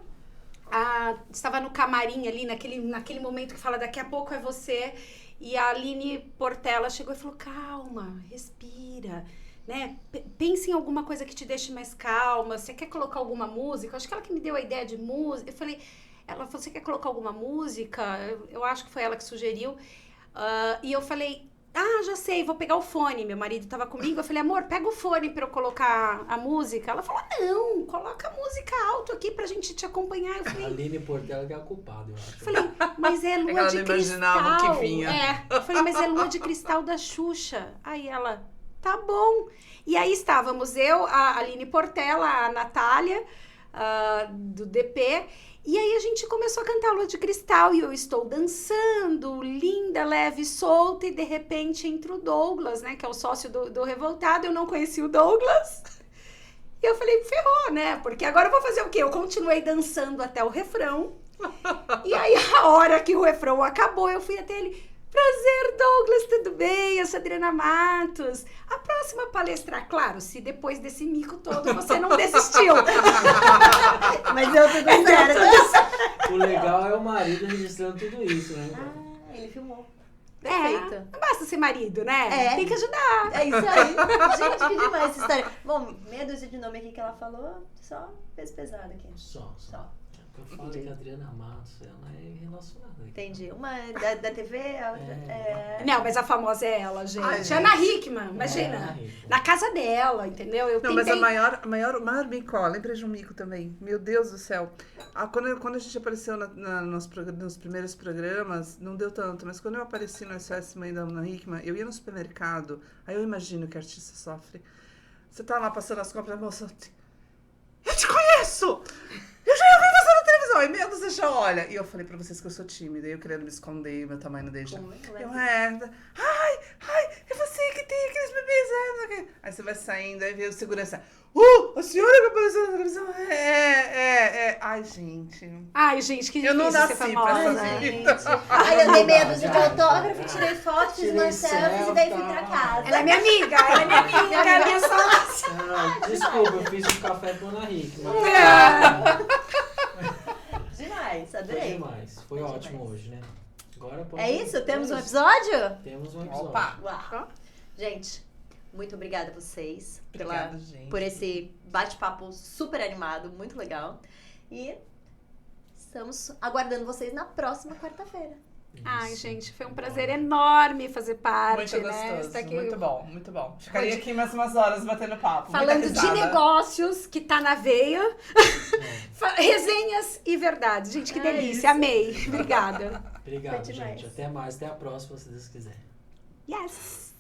estava no camarim ali, naquele momento que fala, daqui a pouco é você, e a Aline Portela chegou e falou, calma, respira, né, pense em alguma coisa que te deixe mais calma, você quer colocar alguma música? Acho que ela que me deu a ideia de música, eu falei... Ela falou, você quer colocar alguma música? Eu acho que foi ela que sugeriu. E eu falei, já sei, vou pegar o fone. Meu marido estava comigo. Eu falei, amor, pega o fone para eu colocar a música. Ela falou, não, coloca a música alto aqui pra gente te acompanhar. Eu falei, A Aline Portela que é a culpada, eu acho. Eu falei, mas é lua ela de não cristal. imaginava que vinha. Eu falei, mas é lua de cristal da Xuxa. Aí ela, tá bom. E aí estávamos eu, a Aline Portela, a Natália, do DP... E aí a gente começou a cantar Lua de Cristal e eu estou dançando, linda, leve, solta, e de repente entra o Douglas, né, que é o sócio do Revoltado. Eu não conheci o Douglas. E eu falei, ferrou, né, porque agora eu vou fazer o quê? Eu continuei dançando até o refrão. E aí a hora que o refrão acabou, eu fui até ele... Prazer, Douglas, tudo bem? Eu sou Adriana Matos. A próxima palestra, claro, se depois desse mico todo você não desistiu. Mas eu tudo certo. O legal é o marido registrando tudo isso, né? Ele filmou. Perfeito. Não basta ser marido, né? É. Tem que ajudar. É isso aí. Gente, que demais essa história. Bom, meia dúzia de nome aqui que ela falou, só peso pesado aqui. Só. Só. Eu falei que a Adriana Matos, ela é relacionada. Entendi. Uma da TV, a outra... Não, mas a famosa é ela, gente. Ai, gente. Ana Hickman, imagina. Ana Hickman. Na casa dela, entendeu? Eu Não, mas tentei... o maior mico, ó, lembrei de um mico também. Meu Deus do céu. Quando a gente apareceu nos primeiros programas, não deu tanto, mas quando eu apareci no SOS Mãe da Ana Hickman, eu ia no supermercado, aí eu imagino que a artista sofre. Você tá lá passando as compras, a moça... Eu te conheço! Eu já vi você na televisão! E meia dúzia já olha. E eu falei pra vocês que eu sou tímida, eu querendo me esconder, meu tamanho não deixa. Ai, é você que tem aqueles bebês, não sei o quê. Aí você vai saindo, aí vê o segurança. A senhora que apareceu na televisão? Ai, gente, que difícil eu não ser nasci famosa. pra essa Ai, vida. gente. Aí eu dei meia dúzia de autógrafo, tirei foto, fiz Tirei umas selfies e daí fui selfie, pra tá. casa. Ela é minha amiga, é minha sócia. Desculpa, eu fiz um café com a Ana Hickman. ótimo hoje, né? Agora pode... É isso? Temos um episódio? Temos um episódio. Opa! Uau. Gente, muito obrigada a vocês Obrigada, gente. por esse bate-papo super animado, muito legal. E estamos aguardando vocês na próxima quarta-feira. Ai, Isso. gente, foi um prazer enorme fazer parte, Muito né? gostoso, Estar aqui muito bom, muito bom. Ficaria aqui mais umas horas batendo papo. falando muita de risada. negócios, que tá na veia. Resenhas e verdades. Gente, que É delícia. isso. Amei. Obrigada. Obrigado, Foi demais. gente. Até mais. Até a próxima, se Deus quiser. Yes!